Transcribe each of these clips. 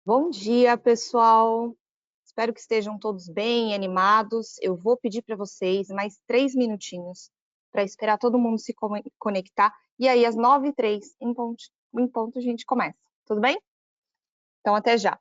Bom dia, pessoal. Espero que estejam todos bem, animados. Eu vou pedir para vocês mais 3 minutinhos para esperar todo mundo se conectar. E aí, às 9h03, em ponto, a gente começa. Tudo bem? Então, até já.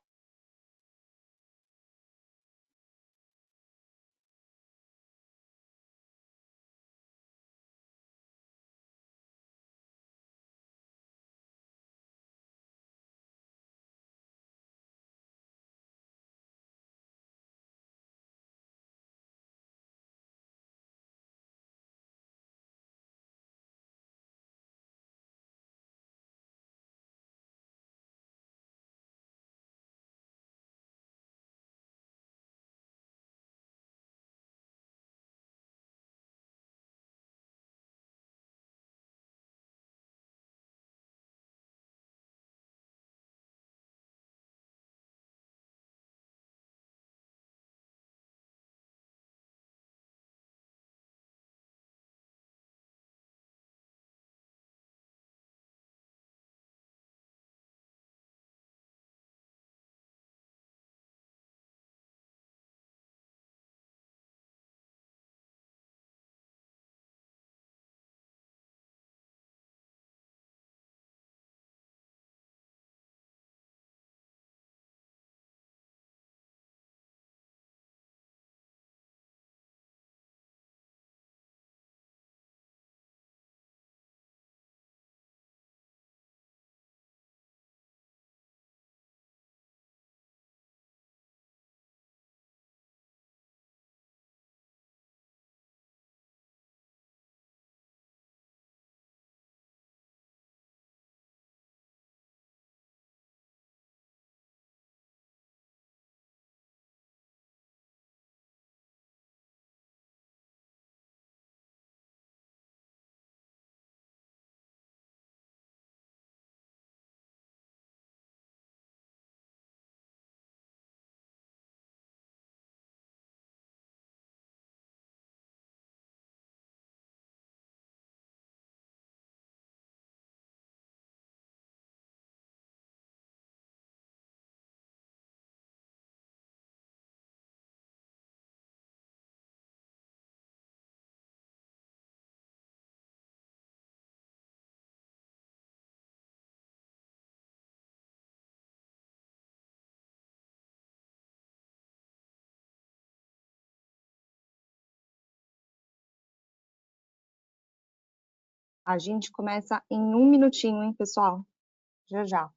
A gente começa em 1 minutinho, hein, pessoal? Já, já.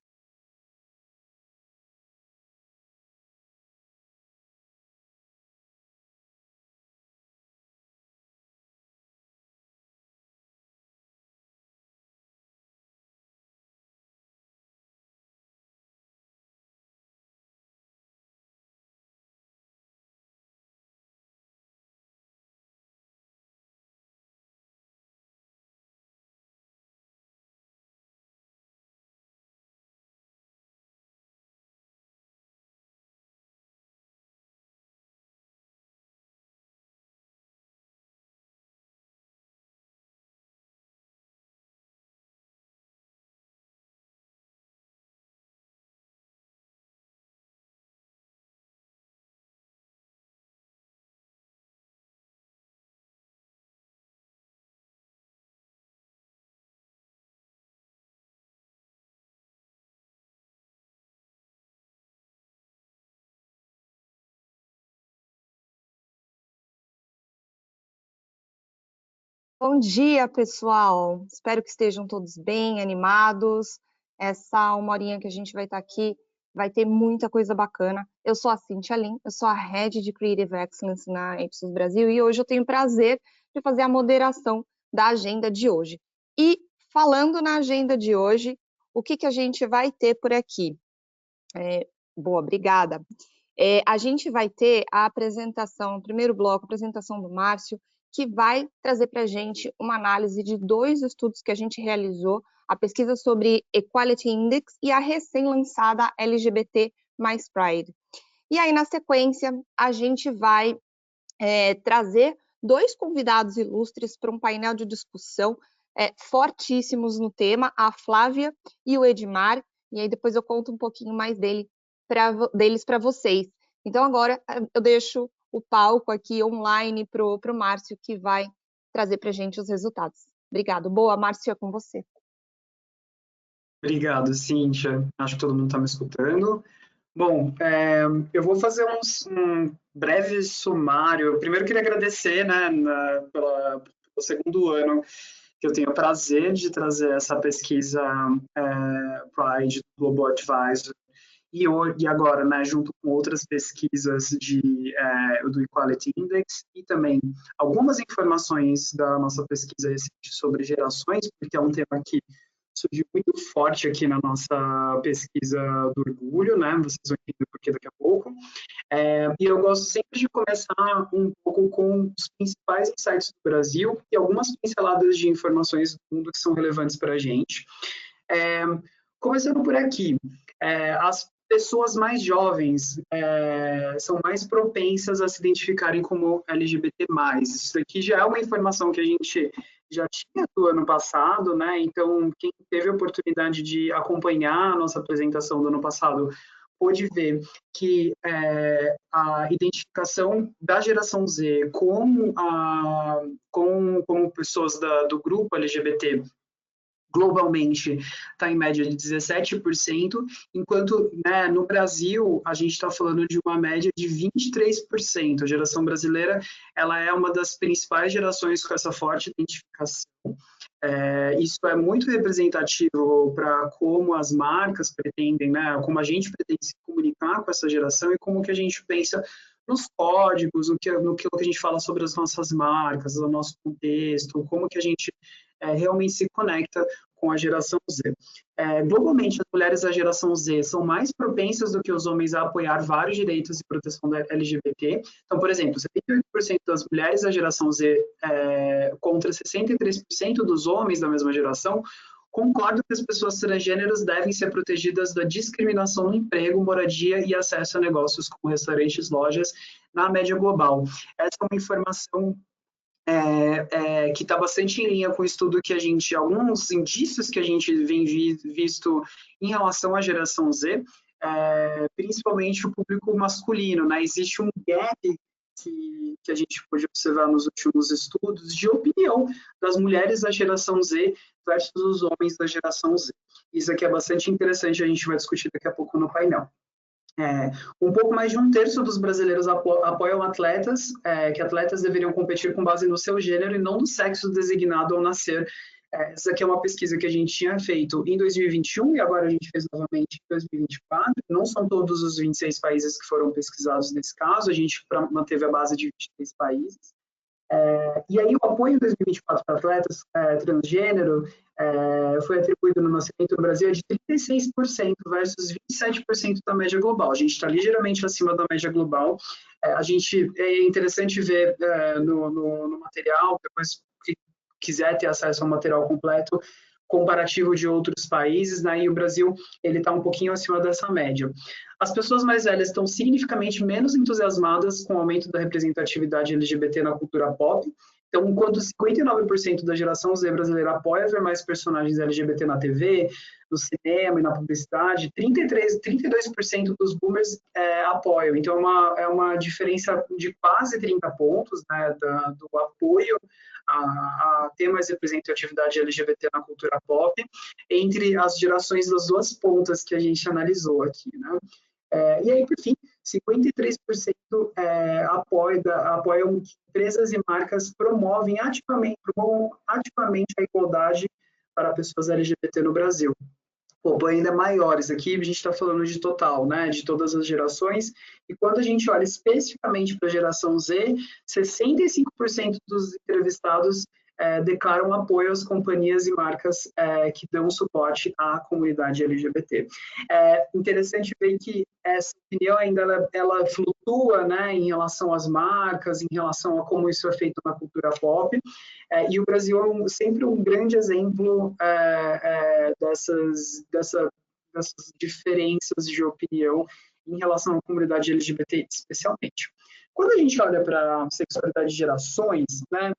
Bom dia, pessoal. Espero que estejam todos bem, animados. Essa 1 horinha que a gente vai estar aqui vai ter muita coisa bacana. Eu sou a Cintia Lin, eu sou a Head de Creative Excellence na Ipsos Brasil e hoje eu tenho o prazer de fazer a moderação da agenda de hoje. E falando na agenda de hoje, o que a gente vai ter por aqui? Boa, obrigada. A gente vai ter a apresentação, o primeiro bloco, a apresentação do Márcio, que vai trazer para a gente uma análise de 2 estudos que a gente realizou, a pesquisa sobre Equality Index e a recém-lançada LGBT mais Pride. E aí, na sequência, a gente vai trazer 2 convidados ilustres para um painel de discussão fortíssimos no tema, a Flávia e o Edmar, e aí depois eu conto um pouquinho mais dele deles para vocês. Então, agora eu deixo o palco aqui online para o Márcio, que vai trazer para a gente os resultados. Obrigado. Boa, Márcio, é com você. Obrigado, Cíntia. Acho que todo mundo está me escutando. Bom, eu vou fazer um breve sumário. Eu primeiro queria agradecer, né, pelo segundo ano que eu tenho o prazer de trazer essa pesquisa Pride do Global Advisor e agora, né, junto com outras pesquisas do Equality Index e também algumas informações da nossa pesquisa recente sobre gerações, porque é um tema que surgiu muito forte aqui na nossa pesquisa do orgulho, né? Vocês vão entender por que daqui a pouco. E eu gosto sempre de começar um pouco com os principais insights do Brasil e algumas pinceladas de informações do mundo que são relevantes para a gente. Começando por aqui, as pessoas mais jovens são mais propensas a se identificarem como LGBT+. Isso aqui já é uma informação que a gente já tinha do ano passado, né? Então, quem teve a oportunidade de acompanhar a nossa apresentação do ano passado pôde ver que a identificação da geração Z como pessoas do grupo LGBT globalmente está em média de 17%, enquanto, né, no Brasil a gente está falando de uma média de 23%. A geração brasileira ela é uma das principais gerações com essa forte identificação. Isso é muito representativo para como as marcas pretendem, né, como a gente pretende se comunicar com essa geração e como que a gente pensa nos códigos, no que a gente fala sobre as nossas marcas, o nosso contexto, como que a gente realmente se conecta com a geração Z. Globalmente, as mulheres da geração Z são mais propensas do que os homens a apoiar vários direitos e proteção da LGBT. Então, por exemplo, 78% das mulheres da geração Z contra 63% dos homens da mesma geração concordam que as pessoas transgêneras devem ser protegidas da discriminação no emprego, moradia e acesso a negócios como restaurantes, lojas, na média global. Essa é uma informação que está bastante em linha com o estudo que alguns indícios que a gente vem visto em relação à geração Z, principalmente o público masculino, né? Existe um gap que a gente pôde observar nos últimos estudos de opinião das mulheres da geração Z versus os homens da geração Z. Isso aqui é bastante interessante, a gente vai discutir daqui a pouco no painel. Um pouco mais de um terço dos brasileiros apoiam atletas, que atletas deveriam competir com base no seu gênero e não no sexo designado ao nascer. Essa aqui é uma pesquisa que a gente tinha feito em 2021 e agora a gente fez novamente em 2024. Não são todos os 26 países que foram pesquisados nesse caso, a gente manteve a base de 23 países. E aí o apoio em 2024 para atletas transgênero foi atribuído no nascimento no Brasil de 36% versus 27% da média global. A gente está ligeiramente acima da média global. É interessante ver no material, depois que quiser ter acesso ao material completo, comparativo de outros países, né? E o Brasil ele está um pouquinho acima dessa média. As pessoas mais velhas estão significativamente menos entusiasmadas com o aumento da representatividade LGBT na cultura pop. Então, enquanto 59% da geração Z brasileira apoia ver mais personagens LGBT na TV, no cinema e na publicidade, 32% dos boomers apoiam. Então, é uma diferença de quase 30 pontos, né, do apoio a ter mais representatividade LGBT na cultura pop entre as gerações das duas pontas que a gente analisou aqui, né? E aí, por fim, 53% apoiam que empresas e marcas promovam ativamente a igualdade para pessoas LGBT no Brasil. Pô, ainda maiores aqui, a gente está falando de total, né, de todas as gerações, e quando a gente olha especificamente para a geração Z, 65% dos entrevistados declaram apoio às companhias e marcas que dão suporte à comunidade LGBT. É interessante ver que essa opinião ainda ela flutua, né, em relação às marcas, em relação a como isso é feito na cultura pop, e o Brasil é sempre um grande exemplo dessas diferenças de opinião em relação à comunidade LGBT, especialmente. Quando a gente olha para a sexualidade de gerações, né,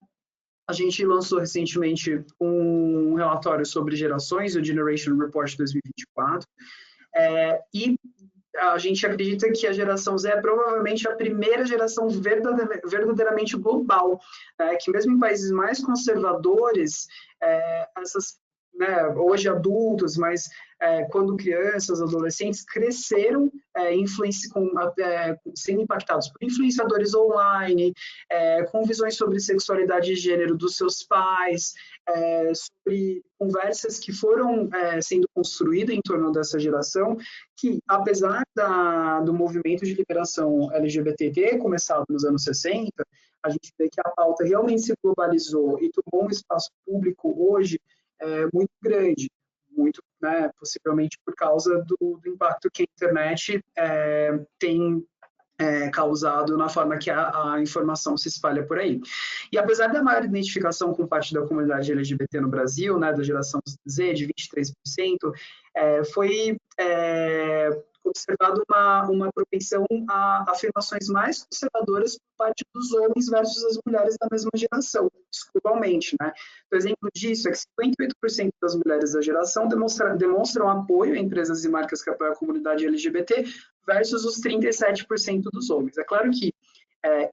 a gente lançou recentemente um relatório sobre gerações, o Generation Report 2024, e a gente acredita que a geração Z é provavelmente a primeira geração verdadeiramente global, que mesmo em países mais conservadores, essas, né, hoje adultos, mas quando crianças, adolescentes, cresceram sendo impactados por influenciadores online, com visões sobre sexualidade e gênero dos seus pais, sobre conversas que foram sendo construídas em torno dessa geração, que, apesar do movimento de liberação LGBT ter começado nos anos 60, a gente vê que a pauta realmente se globalizou e tomou um espaço público hoje muito grande, muito, né, possivelmente por causa do impacto que a internet tem causado na forma que a informação se espalha por aí. E apesar da maior identificação com parte da comunidade LGBT no Brasil, né, da geração Z, de 23%, foi observado uma propensão a afirmações mais conservadoras por parte dos homens versus as mulheres da mesma geração, globalmente, né? O exemplo disso é que 58% das mulheres da geração demonstram apoio a empresas e marcas que apoiam a comunidade LGBT versus os 37% dos homens. É claro que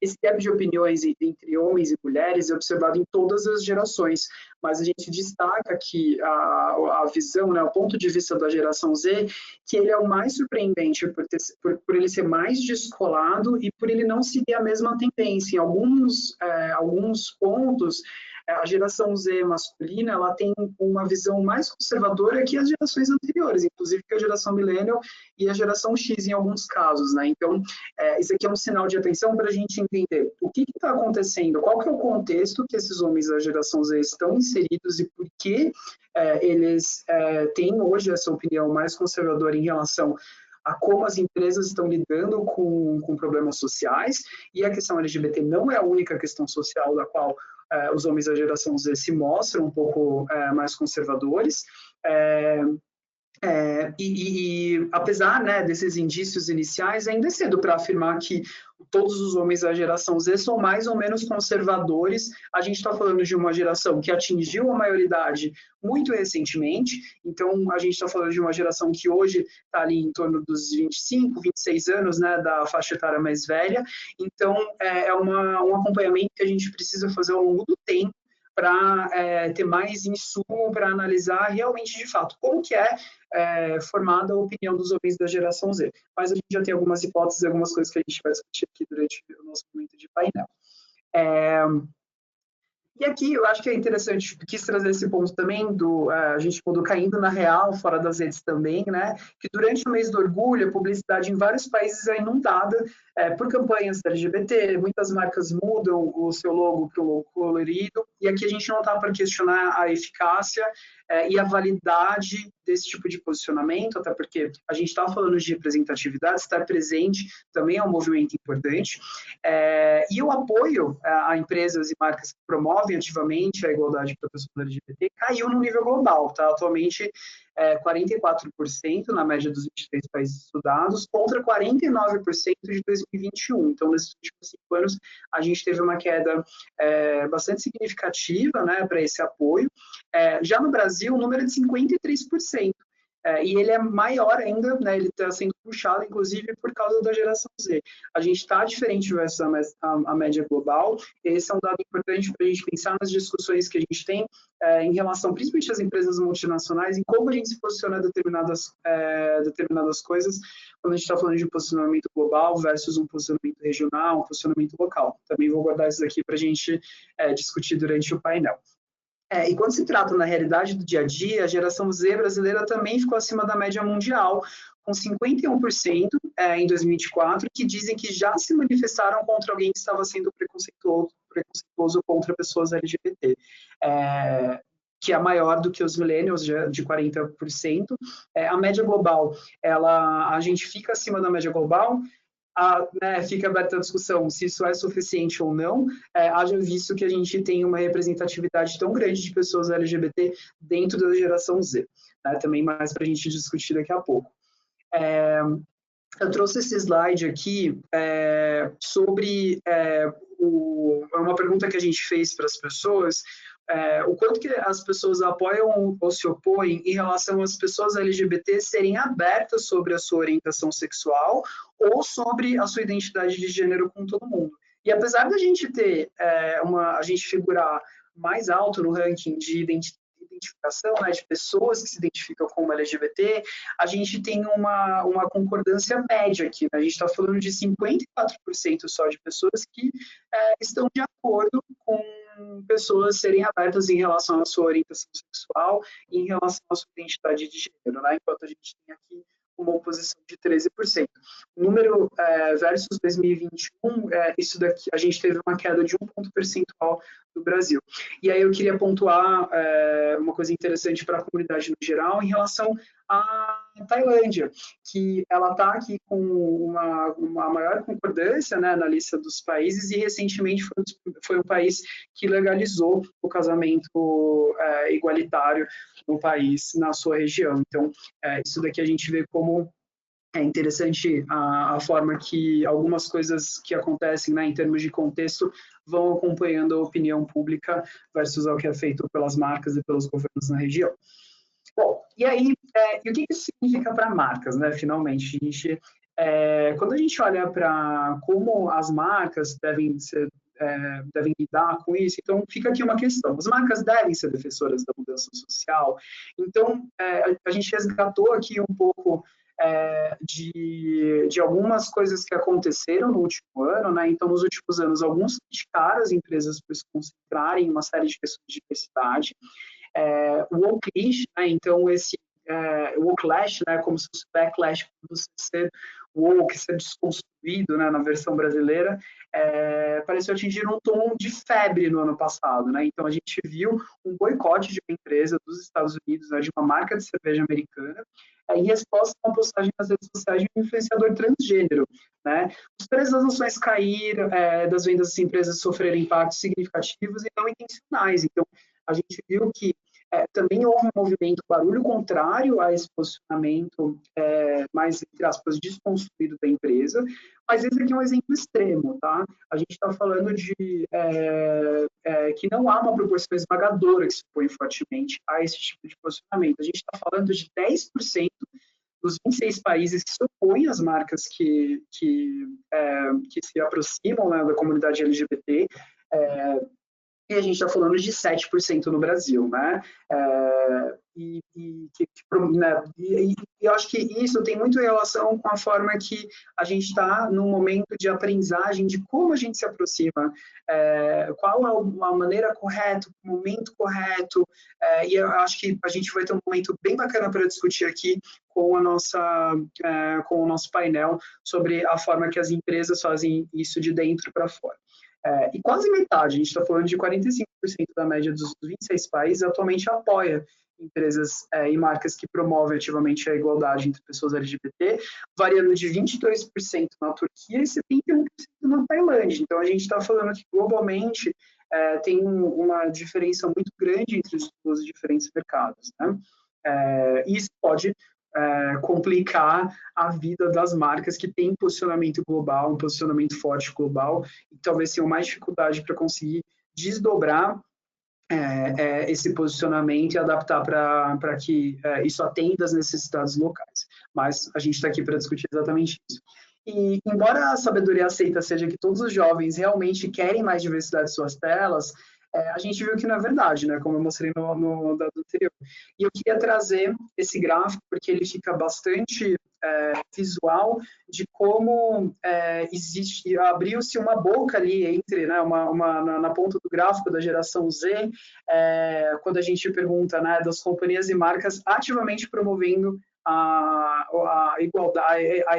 esse gap de opiniões entre homens e mulheres é observado em todas as gerações, mas a gente destaca que a visão, né, o ponto de vista da geração Z, que ele é o mais surpreendente por ele ser mais descolado e por ele não seguir a mesma tendência. Em alguns pontos, a geração Z masculina, ela tem uma visão mais conservadora que as gerações anteriores, inclusive que a geração millennial e a geração X em alguns casos, né? Então, isso aqui é um sinal de atenção para a gente entender o que está acontecendo, qual que é o contexto que esses homens da geração Z estão inseridos e por que eles têm hoje essa opinião mais conservadora em relação a como as empresas estão lidando com problemas sociais, e a questão LGBT não é a única questão social da qual os homens da geração Z se mostram um pouco mais conservadores. Apesar, né, desses indícios iniciais, ainda é cedo para afirmar que todos os homens da geração Z são mais ou menos conservadores. A gente está falando de uma geração que atingiu a maioridade muito recentemente, então a gente está falando de uma geração que hoje está ali em torno dos 25, 26 anos, né, da faixa etária mais velha. Então, um acompanhamento que a gente precisa fazer ao longo do tempo para ter mais insumo para analisar realmente, de fato, como que formada a opinião dos homens da geração Z. Mas a gente já tem algumas hipóteses, algumas coisas que a gente vai discutir aqui durante o nosso momento de painel. E aqui eu acho que é interessante, quis trazer esse ponto também a gente quando caindo na real, fora das redes também, né, que durante o mês do orgulho, a publicidade em vários países é inundada por campanhas LGBT, muitas marcas mudam o seu logo para o logo colorido, e aqui a gente não está para questionar a eficácia e a validade desse tipo de posicionamento, até porque a gente está falando de representatividade, estar presente também é um movimento importante, e o apoio a empresas e marcas que promovem ativamente a igualdade para pessoas LGBT caiu no nível global, tá? Atualmente 44% na média dos 23 países estudados, contra 49% de 2021. Então, nesses últimos 5 anos, a gente teve uma queda bastante significativa, né, para esse apoio. Já no Brasil, o número é de 53%. E ele é maior ainda, né, ele está sendo puxado, inclusive, por causa da geração Z. A gente está diferente versus a média global, esse é um dado importante para a gente pensar nas discussões que a gente tem em relação, principalmente às empresas multinacionais, em como a gente se posiciona determinadas coisas, quando a gente está falando de um posicionamento global versus um posicionamento regional, um posicionamento local. Também vou guardar isso aqui para a gente discutir durante o painel. E quando se trata na realidade do dia a dia, a geração Z brasileira também ficou acima da média mundial, com 51% em 2024, que dizem que já se manifestaram contra alguém que estava sendo preconceituoso contra pessoas LGBT, que é maior do que os millennials, de 40%. A média global, a gente fica acima da média global, fica aberta a discussão se isso é suficiente ou não, haja visto que a gente tem uma representatividade tão grande de pessoas LGBT dentro da geração Z. Também mais para a gente discutir daqui a pouco. Eu trouxe esse slide aqui sobre uma pergunta que a gente fez para as pessoas, o quanto que as pessoas apoiam ou se opõem em relação às pessoas LGBT serem abertas sobre a sua orientação sexual ou sobre a sua identidade de gênero com todo mundo. E apesar da gente ter a gente figurar mais alto no ranking de identificação, né, de pessoas que se identificam como LGBT, a gente tem uma concordância média aqui, né? A gente está falando de 54% só de pessoas que estão de acordo com pessoas serem abertas em relação à sua orientação sexual e em relação à sua identidade de gênero, né? Enquanto a gente tem aqui uma oposição de 13%. Número versus 2021, isso daqui, a gente teve uma queda de 1 ponto percentual do Brasil. E aí eu queria pontuar uma coisa interessante para a comunidade no geral em relação à Tailândia, que ela está aqui com uma maior concordância, né, na lista dos países, e recentemente foi um país que legalizou o casamento igualitário no país, na sua região. Então, isso daqui a gente vê como é interessante a forma que algumas coisas que acontecem, né, em termos de contexto, vão acompanhando a opinião pública versus o que é feito pelas marcas e pelos governos na região. Bom, e aí, e o que isso significa para marcas, né, finalmente? Quando a gente olha para como as marcas devem lidar com isso, então fica aqui uma questão. As marcas devem ser defensoras da mudança social. Então, a gente resgatou aqui um pouco de algumas coisas que aconteceram no último ano, né? Então, nos últimos anos, alguns criticaram as empresas por se concentrarem em uma série de questões de diversidade. O Woke-ish, né? Então, esse Woke-lash, né? Como se fosse backlash, como você ser woke, ser desconstruído, né? Na versão brasileira, pareceu atingir um tom de febre no ano passado, né? Então, a gente viu um boicote de uma empresa dos Estados Unidos, né? De uma marca de cerveja americana, em resposta a uma postagem nas redes sociais de um influenciador transgênero, né? Os preços das ações caíram, das vendas das empresas sofreram impactos significativos e não intencionais. Então, a gente viu que também houve um movimento, barulho contrário a esse posicionamento mais, entre aspas, desconstruído da empresa, mas esse aqui é um exemplo extremo, tá? A gente está falando de que não há uma proporção esmagadora que se opõe fortemente a esse tipo de posicionamento. A gente está falando de 10% dos 26 países que se opõem às marcas que se aproximam, né, da comunidade LGBT, e a gente está falando de 7% no Brasil, né? E eu acho que isso tem muito relação com a forma que a gente está num momento de aprendizagem de como a gente se aproxima, qual é a maneira correta, o momento correto, e eu acho que a gente vai ter um momento bem bacana para discutir aqui com o nosso painel sobre a forma que as empresas fazem isso de dentro para fora. E quase metade, a gente está falando de 45% da média dos 26 países, atualmente apoia empresas e marcas que promovem ativamente a igualdade entre pessoas LGBT, variando de 22% na Turquia e 71% na Tailândia. Então, a gente está falando que globalmente tem uma diferença muito grande entre os diferentes mercados, né? E isso pode complicar a vida das marcas que têm posicionamento global, um posicionamento forte global, e talvez tenham mais dificuldade para conseguir desdobrar esse posicionamento e adaptar para que isso atenda às necessidades locais. Mas a gente está aqui para discutir exatamente isso. E, embora a sabedoria aceita seja que todos os jovens realmente querem mais diversidade em suas telas, a gente viu que não é verdade, né? Como eu mostrei no dado anterior. E eu queria trazer esse gráfico porque ele fica bastante visual de como abriu-se uma boca ali entre, né, na ponta do gráfico da geração Z, quando a gente pergunta, né, das companhias e marcas ativamente promovendo a igualdade, a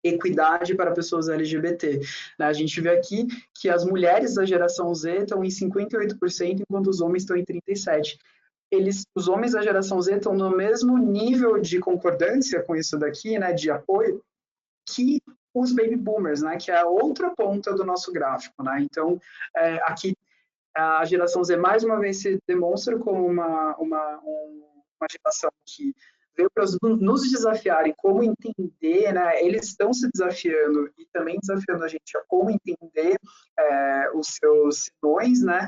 equidade para pessoas LGBT. A gente vê aqui que as mulheres da geração Z estão em 58%, enquanto os homens estão em 37%. Os homens da geração Z estão no mesmo nível de concordância com isso daqui, né, de apoio, que os baby boomers, né, que é a outra ponta do nosso gráfico, né? Então, aqui a geração Z mais uma vez se demonstra como uma geração que veio para nos desafiarem como entender, né? Eles estão se desafiando e também desafiando a gente a como entender os seus senões, né?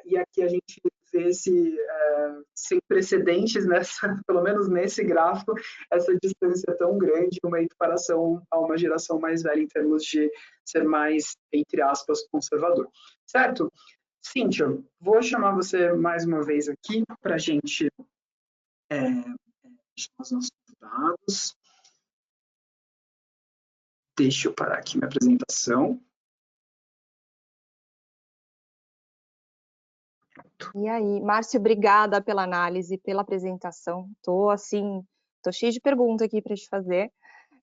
E aqui a gente vê sem precedentes, nessa, pelo menos nesse gráfico, essa distância tão grande, uma equiparação a uma geração mais velha em termos de ser mais, entre aspas, conservador. Certo? Cíntia, vou chamar você mais uma vez aqui para a gente os nossos dados. Deixa eu parar aqui minha apresentação. E aí, Márcio, obrigada pela análise, pela apresentação. Tô cheio de perguntas aqui para te fazer.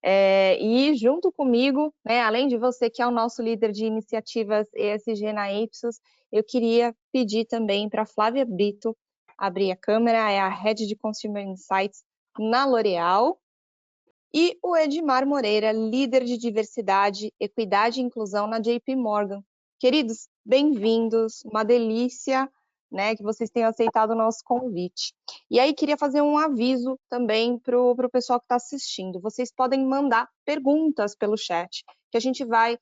E junto comigo, né, além de você que é o nosso líder de iniciativas ESG na Ipsos, eu queria pedir também para a Flávia Brito abrir a câmera, é a Head de Consumer Insights na L'Oréal, e o Edmar Moreira, líder de diversidade, equidade e inclusão na JP Morgan. Queridos, bem-vindos, uma delícia, né, que vocês tenham aceitado o nosso convite. E aí, queria fazer um aviso também para o pessoal que está assistindo. Vocês podem mandar perguntas pelo chat, que a gente vai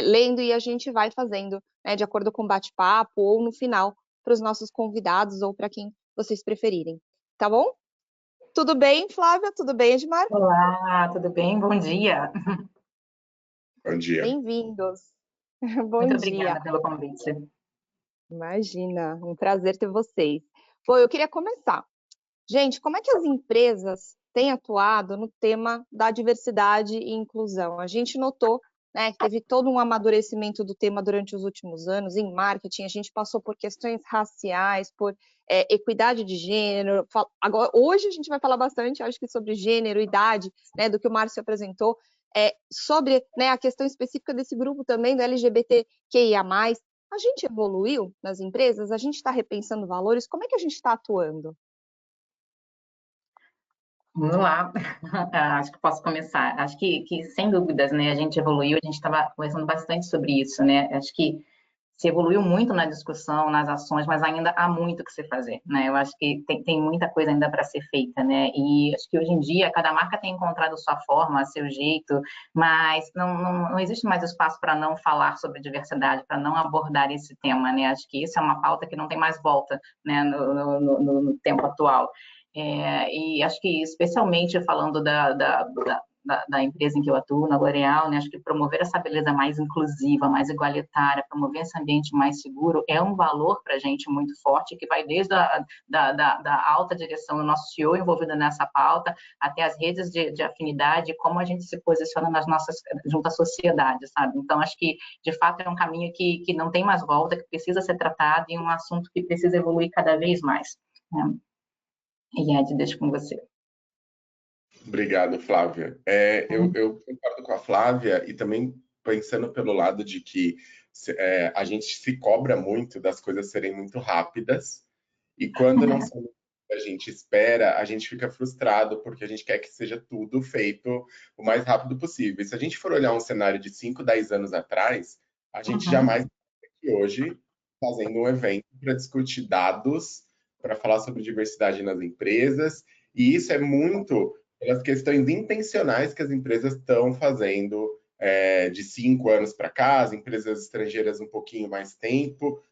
lendo e a gente vai fazendo, né, de acordo com o bate-papo ou no final, para os nossos convidados ou para quem vocês preferirem. Tá bom? Tudo bem, Flávia? Tudo bem, Edmar? Olá, tudo bem? Bom dia. Bom dia. Bem-vindos. Bom Muito dia. obrigada pelo convite. Imagina, um prazer ter vocês. Bom, eu queria começar. Gente, como é que as empresas têm atuado no tema da diversidade e inclusão? A gente notou, né, que teve todo um amadurecimento do tema durante os últimos anos. Em marketing, a gente passou por questões raciais, por equidade de gênero. Agora, hoje a gente vai falar bastante, acho que sobre gênero, idade, né, do que o Márcio apresentou, sobre, né, a questão específica desse grupo também, do LGBTQIA+. A gente evoluiu nas empresas? A gente está repensando valores? Como é que a gente está atuando? Vamos lá, acho que posso começar. Acho que sem dúvidas, né, a gente evoluiu, a gente estava conversando bastante sobre isso, né, acho que se evoluiu muito na discussão, nas ações, mas ainda há muito que se fazer, né, eu acho que tem muita coisa ainda para ser feita, né, e acho que hoje em dia cada marca tem encontrado sua forma, seu jeito, mas não existe mais espaço para não falar sobre diversidade, para não abordar esse tema, né, acho que isso é uma pauta que não tem mais volta, né, no tempo atual. E acho que, especialmente falando da empresa em que eu atuo, na L'Oréal, né, acho que promover essa beleza mais inclusiva, mais igualitária, promover esse ambiente mais seguro é um valor para a gente muito forte, que vai desde da alta direção do nosso CEO envolvido nessa pauta, até as redes de afinidade, como a gente se posiciona junto à sociedade, sabe? Então, acho que, de fato, é um caminho que não tem mais volta, que precisa ser tratado e um assunto que precisa evoluir cada vez mais, né? E Ed, deixo com você. Obrigado, Flávia. Eu concordo com a Flávia e também pensando pelo lado de que a gente se cobra muito das coisas serem muito rápidas e quando não são a gente espera, a gente fica frustrado porque a gente quer que seja tudo feito o mais rápido possível. E se a gente for olhar um cenário de 5, 10 anos atrás, a gente jamais aqui hoje fazendo um evento para discutir dados, para falar sobre diversidade nas empresas, e isso é muito pelas questões intencionais que as empresas estão fazendo de 5 anos para cá, as empresas estrangeiras um pouquinho mais tempo,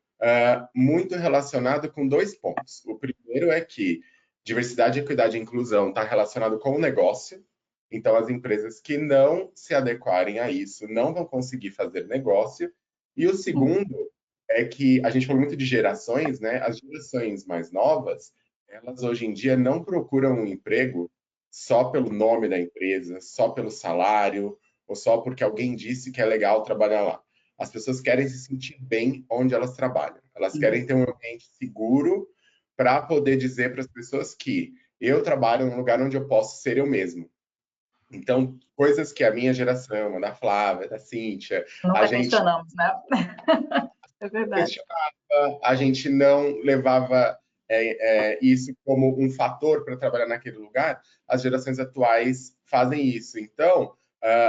muito relacionado com 2 pontos. O primeiro é que diversidade, equidade e inclusão está relacionado com o negócio, então as empresas que não se adequarem a isso não vão conseguir fazer negócio. E o segundo é que a gente falou muito de gerações, né? As gerações mais novas, elas hoje em dia não procuram um emprego só pelo nome da empresa, só pelo salário, ou só porque alguém disse que é legal trabalhar lá. As pessoas querem se sentir bem onde elas trabalham. Elas querem ter um ambiente seguro para poder dizer para as pessoas que eu trabalho num lugar onde eu posso ser eu mesmo. Então, coisas que a minha geração, a da Flávia, da Cíntia, Nunca questionamos, né? É verdade. A gente não levava isso como um fator para trabalhar naquele lugar, as gerações atuais fazem isso. Então,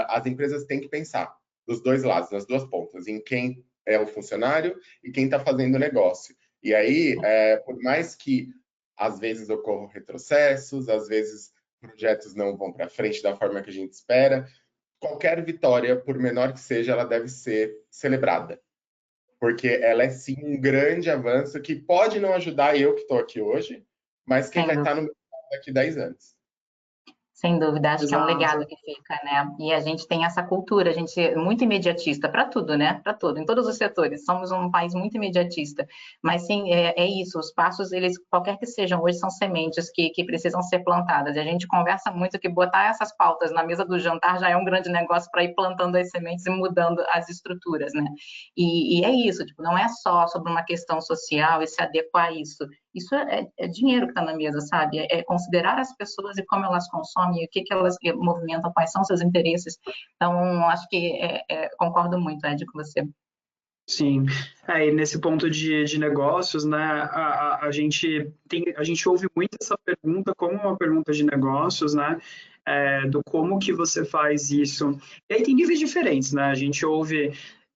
as empresas têm que pensar dos dois lados, nas duas pontas, em quem é o funcionário e quem está fazendo o negócio. E aí, por mais que às vezes ocorrem retrocessos, às vezes projetos não vão para frente da forma que a gente espera. Qualquer vitória, por menor que seja, ela deve ser celebrada, porque ela é sim um grande avanço que pode não ajudar eu que estou aqui hoje, mas quem vai estar no mercado daqui a 10 anos. Sem dúvida, acho que é um Exato. legado que fica, né? E a gente tem essa cultura, a gente é muito imediatista para tudo, né? Para tudo, em todos os setores. Somos um país muito imediatista. Mas sim, é isso, os passos, eles, qualquer que sejam, hoje são sementes que precisam ser plantadas. E a gente conversa muito que botar essas pautas na mesa do jantar já é um grande negócio para ir plantando as sementes e mudando as estruturas, né? E é isso, tipo, não é só sobre uma questão social e se adequar a isso. Isso é dinheiro que está na mesa, sabe? É considerar as pessoas e como elas consomem, o que elas movimentam, quais são seus interesses. Então, acho que concordo muito, Ed, com você. Sim, aí nesse ponto de negócios, né, a gente ouve muito essa pergunta como uma pergunta de negócios, né, do como que você faz isso. E aí tem níveis diferentes, né, a gente ouve,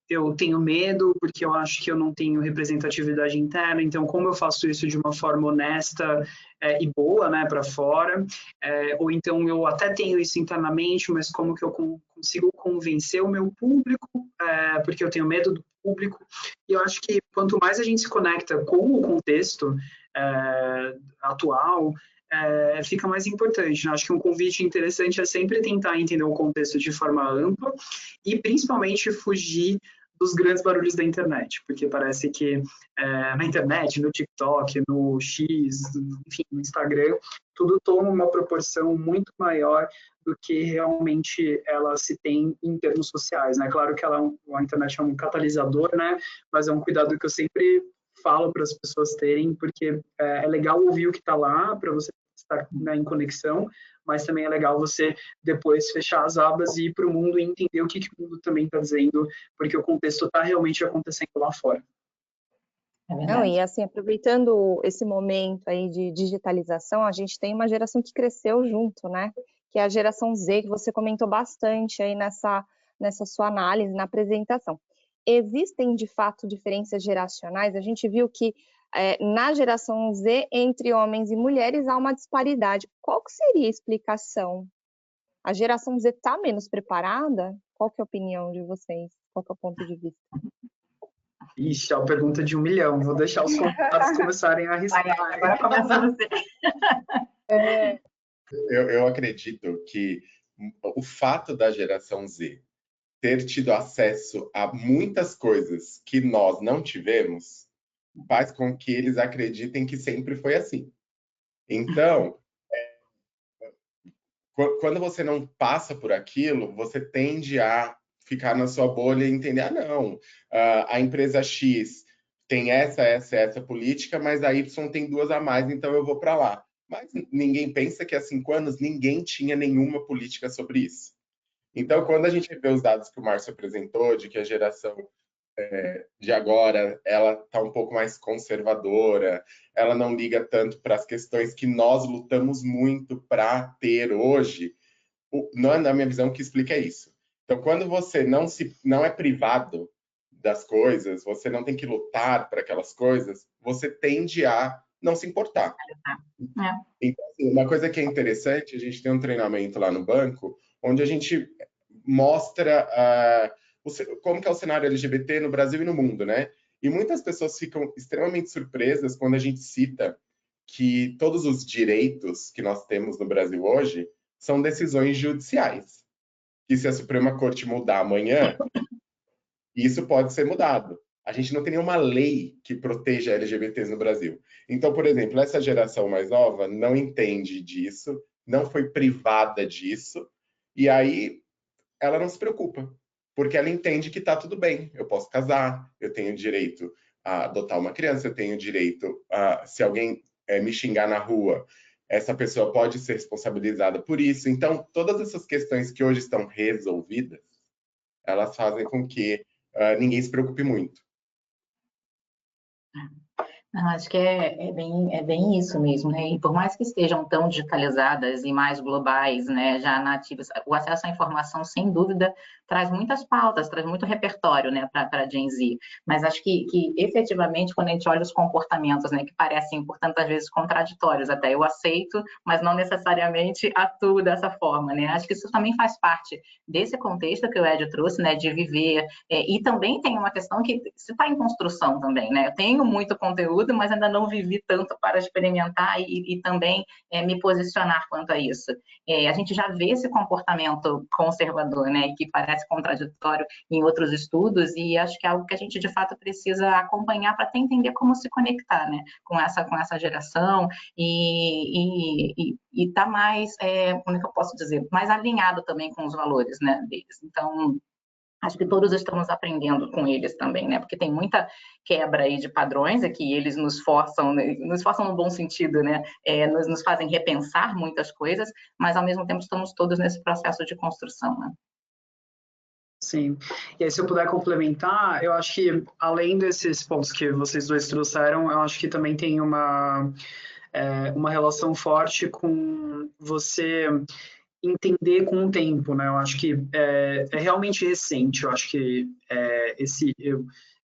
eu tenho medo porque eu acho que eu não tenho representatividade interna, então como eu faço isso de uma forma honesta e boa, né, para fora, ou então eu até tenho isso internamente, mas como que eu consigo convencer o meu público, porque eu tenho medo do público, e eu acho que quanto mais a gente se conecta com o contexto atual, fica mais importante. Acho que um convite interessante é sempre tentar entender o contexto de forma ampla e principalmente fugir dos grandes barulhos da internet, porque parece que na internet, no TikTok, no X, enfim, no Instagram, tudo toma uma proporção muito maior do que realmente ela se tem em termos sociais, né? Claro que a internet é um catalisador, né? Mas é um cuidado que eu sempre falo para as pessoas terem, porque é legal ouvir o que está lá, para você estar, né, em conexão, mas também é legal você depois fechar as abas e ir para o mundo e entender o que o mundo também está dizendo, porque o contexto está realmente acontecendo lá fora. Não, e assim, aproveitando esse momento aí de digitalização, a gente tem uma geração que cresceu junto, né? Que é a geração Z, que você comentou bastante aí nessa sua análise, na apresentação. Existem, de fato, diferenças geracionais? A gente viu que na geração Z, entre homens e mulheres, há uma disparidade. Qual que seria a explicação? A geração Z está menos preparada? Qual que é a opinião de vocês? Qual que é o ponto de vista? Ixi, é uma pergunta de 1 milhão. Vou deixar os convidados começarem a arriscar. Agora começa você. Eu acredito que o fato da geração Z ter tido acesso a muitas coisas que nós não tivemos faz com que eles acreditem que sempre foi assim. Então, quando você não passa por aquilo, você tende a ficar na sua bolha e entender, não, a empresa X tem essa política, mas a Y tem 2 a mais, então eu vou para lá. Mas ninguém pensa que há 5 anos ninguém tinha nenhuma política sobre isso. Então, quando a gente vê os dados que o Márcio apresentou, de que a geração de agora, ela está um pouco mais conservadora, ela não liga tanto para as questões que nós lutamos muito para ter hoje, não é na minha visão que explica isso. Então, quando você não é privado das coisas, você não tem que lutar para aquelas coisas, você tende a não se importar. Então, assim, uma coisa que é interessante, a gente tem um treinamento lá no banco, onde a gente mostra como que é o cenário LGBT no Brasil e no mundo, né? E muitas pessoas ficam extremamente surpresas quando a gente cita que todos os direitos que nós temos no Brasil hoje são decisões judiciais. Que se a Suprema Corte mudar amanhã, isso pode ser mudado. A gente não tem nenhuma lei que proteja LGBTs no Brasil. Então, por exemplo, essa geração mais nova não entende disso, não foi privada disso, e aí ela não se preocupa, porque ela entende que está tudo bem. Eu posso casar, eu tenho direito a adotar uma criança, eu tenho direito a, se alguém me xingar na rua, essa pessoa pode ser responsabilizada por isso. Então, todas essas questões que hoje estão resolvidas, elas fazem com que ninguém se preocupe muito. Acho que é bem isso mesmo, né? E por mais que estejam tão digitalizadas e mais globais, né, já nativas, o acesso à informação, sem dúvida, traz muitas pautas, traz muito repertório, né, para a Gen Z. Mas acho que efetivamente, quando a gente olha os comportamentos, né, que parecem, por tantas vezes, contraditórios, até eu aceito, mas não necessariamente atuo dessa forma, né? Acho que isso também faz parte desse contexto que o Ed trouxe, né, de viver. E também tem uma questão que se está em construção também, né? Eu tenho muito conteúdo, mas ainda não vivi tanto para experimentar e também me posicionar quanto a isso. A gente já vê esse comportamento conservador, né, que parece contraditório em outros estudos, e acho que é algo que a gente, de fato, precisa acompanhar para até entender como se conectar, né, com essa geração e tá mais, como é que eu posso dizer, mais alinhado também com os valores, né, deles. Então, acho que todos estamos aprendendo com eles também, né? Porque tem muita quebra aí de padrões, que eles nos forçam no bom sentido, né? Nos fazem repensar muitas coisas, mas ao mesmo tempo estamos todos nesse processo de construção, né? Sim. E aí, se eu puder complementar, eu acho que, além desses pontos que vocês dois trouxeram, eu acho que também tem uma relação forte com você entender com o tempo, né? Eu acho que é realmente recente. Eu acho que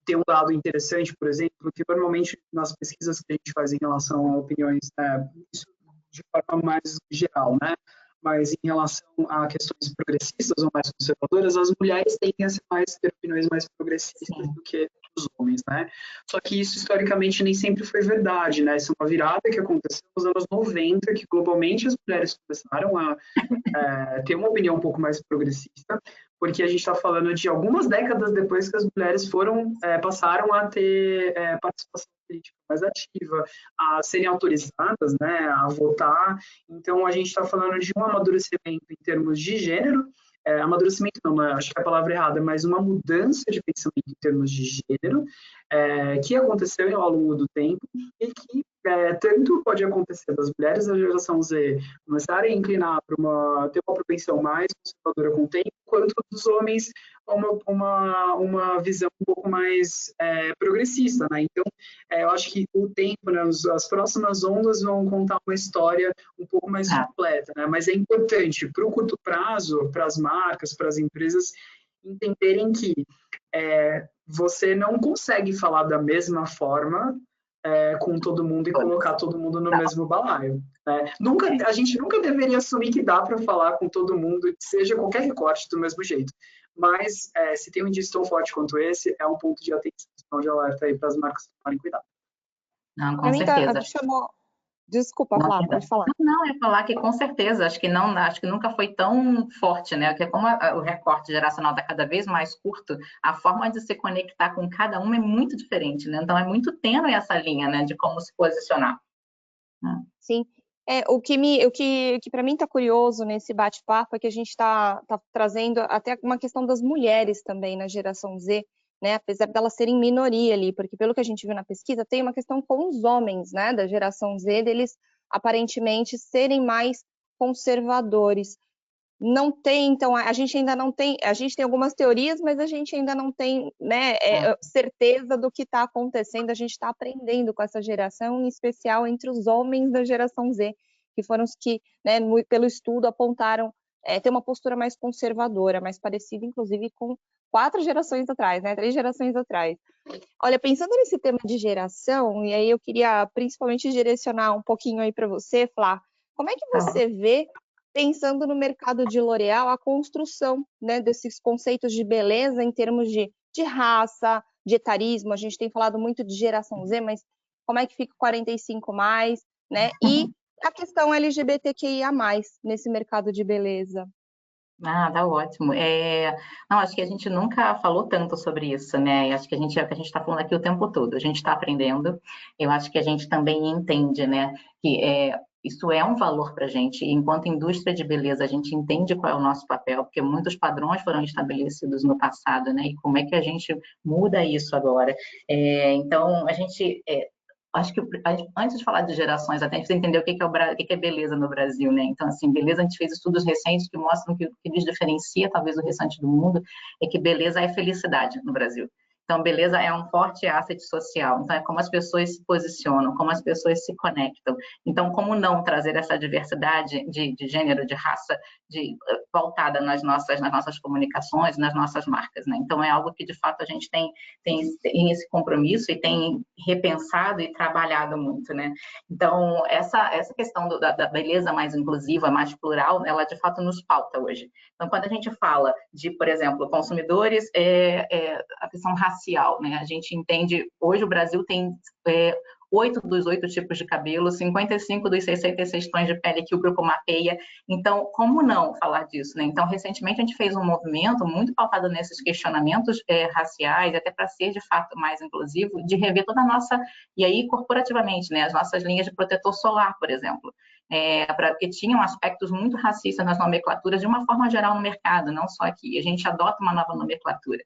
tem um dado interessante, por exemplo, que normalmente nas pesquisas que a gente faz em relação a opiniões, isso de forma mais geral, né? Mas em relação a questões progressistas ou mais conservadoras, as mulheres tendem a ter opiniões mais progressistas Sim. do que os homens, né? Só que isso historicamente nem sempre foi verdade, né? Isso é uma virada que aconteceu nos anos 90, que globalmente as mulheres começaram a ter uma opinião um pouco mais progressista, porque a gente está falando de algumas décadas depois que as mulheres passaram a ter participação política mais ativa, a serem autorizadas, né, a votar. Então, a gente está falando de um amadurecimento em termos de gênero, amadurecimento não, acho que é a palavra errada, mas uma mudança de pensamento em termos de gênero, que aconteceu ao longo do tempo e que tanto pode acontecer das mulheres da geração Z começarem a inclinar para ter uma propensão mais conservadora com o tempo, quanto dos homens uma visão um pouco mais progressista, né? Então, eu acho que o tempo, né, as próximas ondas vão contar uma história um pouco mais completa, né? Mas é importante para o curto prazo, para as marcas, para as empresas entenderem que você não consegue falar da mesma forma com todo mundo e colocar todo mundo no mesmo balaio. A gente nunca deveria assumir que dá para falar com todo mundo, seja qualquer recorte, do mesmo jeito. Mas, se tem um indício tão forte quanto esse, é um ponto de atenção, de alerta aí para as marcas tomarem cuidado. Não, com certeza. Desculpa, Flávia, pode falar. Não, eu ia falar que com certeza, acho que nunca foi tão forte, né? Porque como o recorte geracional está cada vez mais curto, a forma de se conectar com cada um é muito diferente, né? Então é muito tênue essa linha, né, de como se posicionar. Sim. O que para mim está curioso nesse bate-papo é que a gente está trazendo até uma questão das mulheres também na geração Z, né? Apesar delas serem minoria ali, porque pelo que a gente viu na pesquisa, tem uma questão com os homens, né, da geração Z, deles aparentemente serem mais conservadores. Não tem, então, a gente ainda não tem, a gente tem algumas teorias, mas a gente ainda não tem, né, certeza do que está acontecendo. A gente está aprendendo com essa geração, em especial entre os homens da geração Z, que foram os que, né, pelo estudo, apontaram ter uma postura mais conservadora, mais parecida, inclusive, com 4 gerações atrás, né, 3 gerações atrás. Olha, pensando nesse tema de geração, e aí eu queria principalmente direcionar um pouquinho aí para você, Flá, como é que você vê, pensando no mercado de L'Oréal, a construção, né, desses conceitos de beleza em termos de raça, de etarismo? A gente tem falado muito de geração Z, mas como é que fica o 45+, né? E a questão LGBTQIA+, nesse mercado de beleza? Tá ótimo. Não, acho que a gente nunca falou tanto sobre isso, né? Acho que é o que a gente está falando aqui o tempo todo. A gente está aprendendo. Eu acho que a gente também entende, né, que isso é um valor para a gente. E enquanto indústria de beleza, a gente entende qual é o nosso papel, porque muitos padrões foram estabelecidos no passado, né? E como é que a gente muda isso agora? Então, a gente acho que antes de falar de gerações, até a gente precisa entender o que é beleza no Brasil, né? Então, assim, beleza, a gente fez estudos recentes que mostram que o que nos diferencia, talvez, do restante do mundo, é que beleza é felicidade no Brasil. Então, beleza é um forte asset social. Então, é como as pessoas se posicionam, como as pessoas se conectam. Então, como não trazer essa diversidade de gênero, de raça, pautada nas nossas comunicações, nas nossas marcas, né? Então, é algo que, de fato, a gente tem esse compromisso e tem repensado e trabalhado muito, né? Então, essa questão da beleza mais inclusiva, mais plural, ela, de fato, nos pauta hoje. Então, quando a gente fala de, por exemplo, consumidores, a questão racial, né? A gente entende, hoje o Brasil tem 8 dos 8 tipos de cabelo, 55 dos 66 tons de pele que o grupo mapeia. Então, como não falar disso, né? Então, recentemente a gente fez um movimento muito pautado nesses questionamentos raciais, até para ser, de fato, mais inclusivo, de rever toda a nossa, e aí corporativamente, né? As nossas linhas de protetor solar, por exemplo. Porque tinham aspectos muito racistas nas nomenclaturas de uma forma geral no mercado, não só aqui. A gente adota uma nova nomenclatura.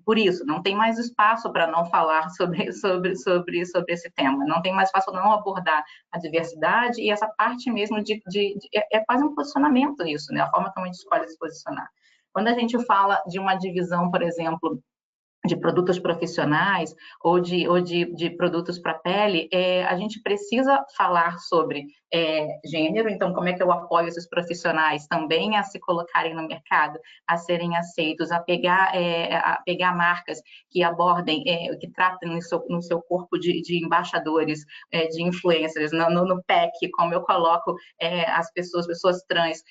Por isso, não tem mais espaço para não falar sobre esse tema, não tem mais espaço para não abordar a diversidade e essa parte mesmo é quase um posicionamento isso, né? A forma como a gente escolhe se posicionar. Quando a gente fala de uma divisão, por exemplo, de produtos profissionais ou de produtos para pele, a gente precisa falar sobre gênero, então como é que eu apoio esses profissionais também a se colocarem no mercado, a serem aceitos, a pegar marcas que abordem, que tratem no seu corpo de embaixadores, de influencers, no PEC, como eu coloco as pessoas trans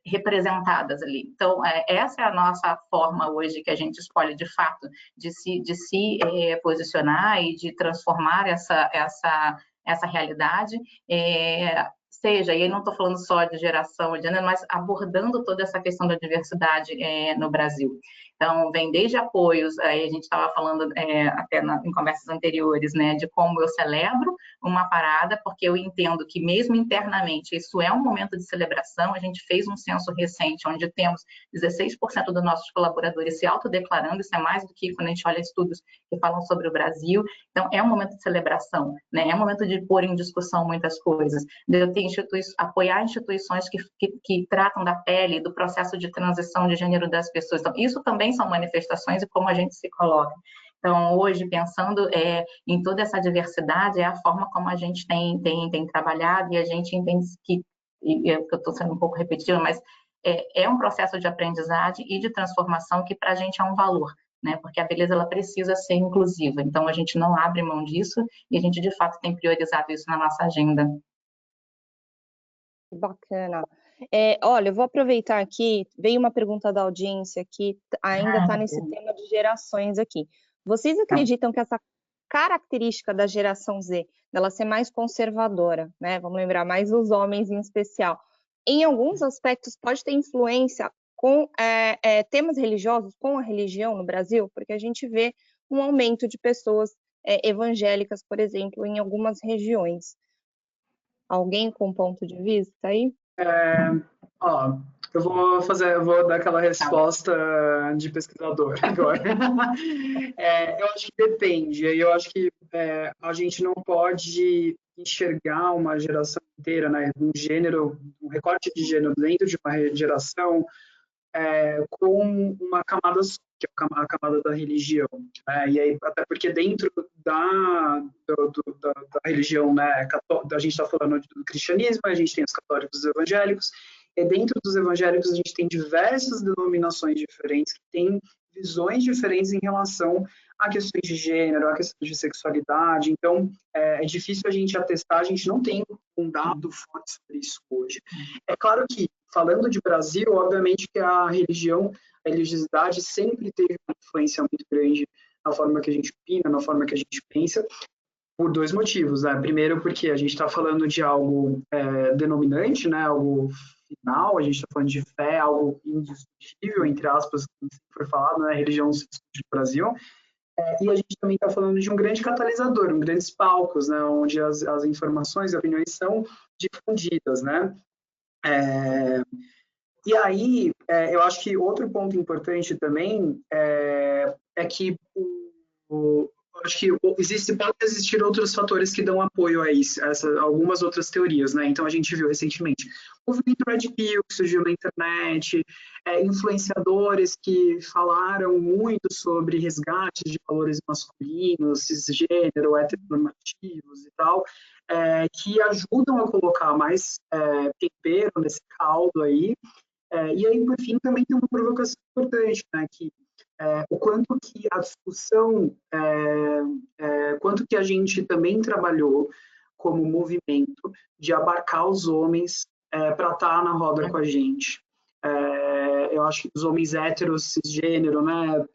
representadas ali. Então, essa é a nossa forma hoje que a gente escolhe de fato de se posicionar e de transformar essa realidade, seja, e aí não estou falando só de geração, de gênero, mas abordando toda essa questão da diversidade no Brasil. Então, vem desde apoios, aí a gente estava falando até em conversas anteriores, né, de como eu celebro uma parada, porque eu entendo que mesmo internamente isso é um momento de celebração. A gente fez um censo recente, onde temos 16% dos nossos colaboradores se autodeclarando, isso é mais do que quando a gente olha estudos que falam sobre o Brasil. Então, é um momento de celebração, né, é um momento de pôr em discussão muitas coisas, de eu ter apoiar instituições que tratam da pele, do processo de transição de gênero das pessoas. Então, isso também são manifestações e como a gente se coloca. Então, hoje, pensando em toda essa diversidade, é a forma como a gente tem trabalhado, e a gente entende que, eu estou sendo um pouco repetitiva, mas é um processo de aprendizagem e de transformação que para a gente é um valor, né? Porque a beleza ela precisa ser inclusiva. Então, a gente não abre mão disso e a gente, de fato, tem priorizado isso na nossa agenda. Bacana. Olha, eu vou aproveitar aqui, veio uma pergunta da audiência que ainda está nesse tema de gerações aqui. Vocês acreditam que essa característica da geração Z, dela ser mais conservadora, né? Vamos lembrar mais os homens em especial, em alguns aspectos pode ter influência com temas religiosos, com a religião no Brasil? Porque a gente vê um aumento de pessoas evangélicas, por exemplo, em algumas regiões. Alguém com ponto de vista aí? Eu vou dar aquela resposta de pesquisador agora. Eu acho que depende. Eu acho que a gente não pode enxergar uma geração inteira, né, um recorte de gênero dentro de uma geração com uma camada só, que é a camada da religião. E aí, até porque dentro da religião, né, a gente está falando do cristianismo, a gente tem os católicos e os evangélicos, e dentro dos evangélicos a gente tem diversas denominações diferentes, que têm visões diferentes em relação a questões de gênero, a questões de sexualidade. Então, é difícil a gente atestar, a gente não tem um dado forte sobre isso hoje. É claro que, falando de Brasil, obviamente que a religiosidade sempre teve uma influência muito grande na forma que a gente opina, na forma que a gente pensa, por dois motivos, né? Primeiro, porque a gente está falando de algo denominante, né? Algo final, a gente está falando de fé, algo indiscutível, entre aspas, como foi falado, né? A religião se discute no Brasil. E a gente também está falando de um grande catalisador, grandes palcos, né? Onde as informações e opiniões são difundidas, né? E aí, eu acho que outro ponto importante também é que acho que podem existir outros fatores que dão apoio a isso, algumas outras teorias, né? Então, a gente viu recentemente o movimento Red Pill, que surgiu na internet, influenciadores que falaram muito sobre resgates de valores masculinos, cisgênero, heteronormativos e tal, que ajudam a colocar mais tempero nesse caldo aí. E aí, por fim, também tem uma provocação importante, né, que o quanto que a discussão, quanto que a gente também trabalhou como movimento de abarcar os homens para estar na roda com a gente. Eu acho que os homens héteros, cisgênero, né,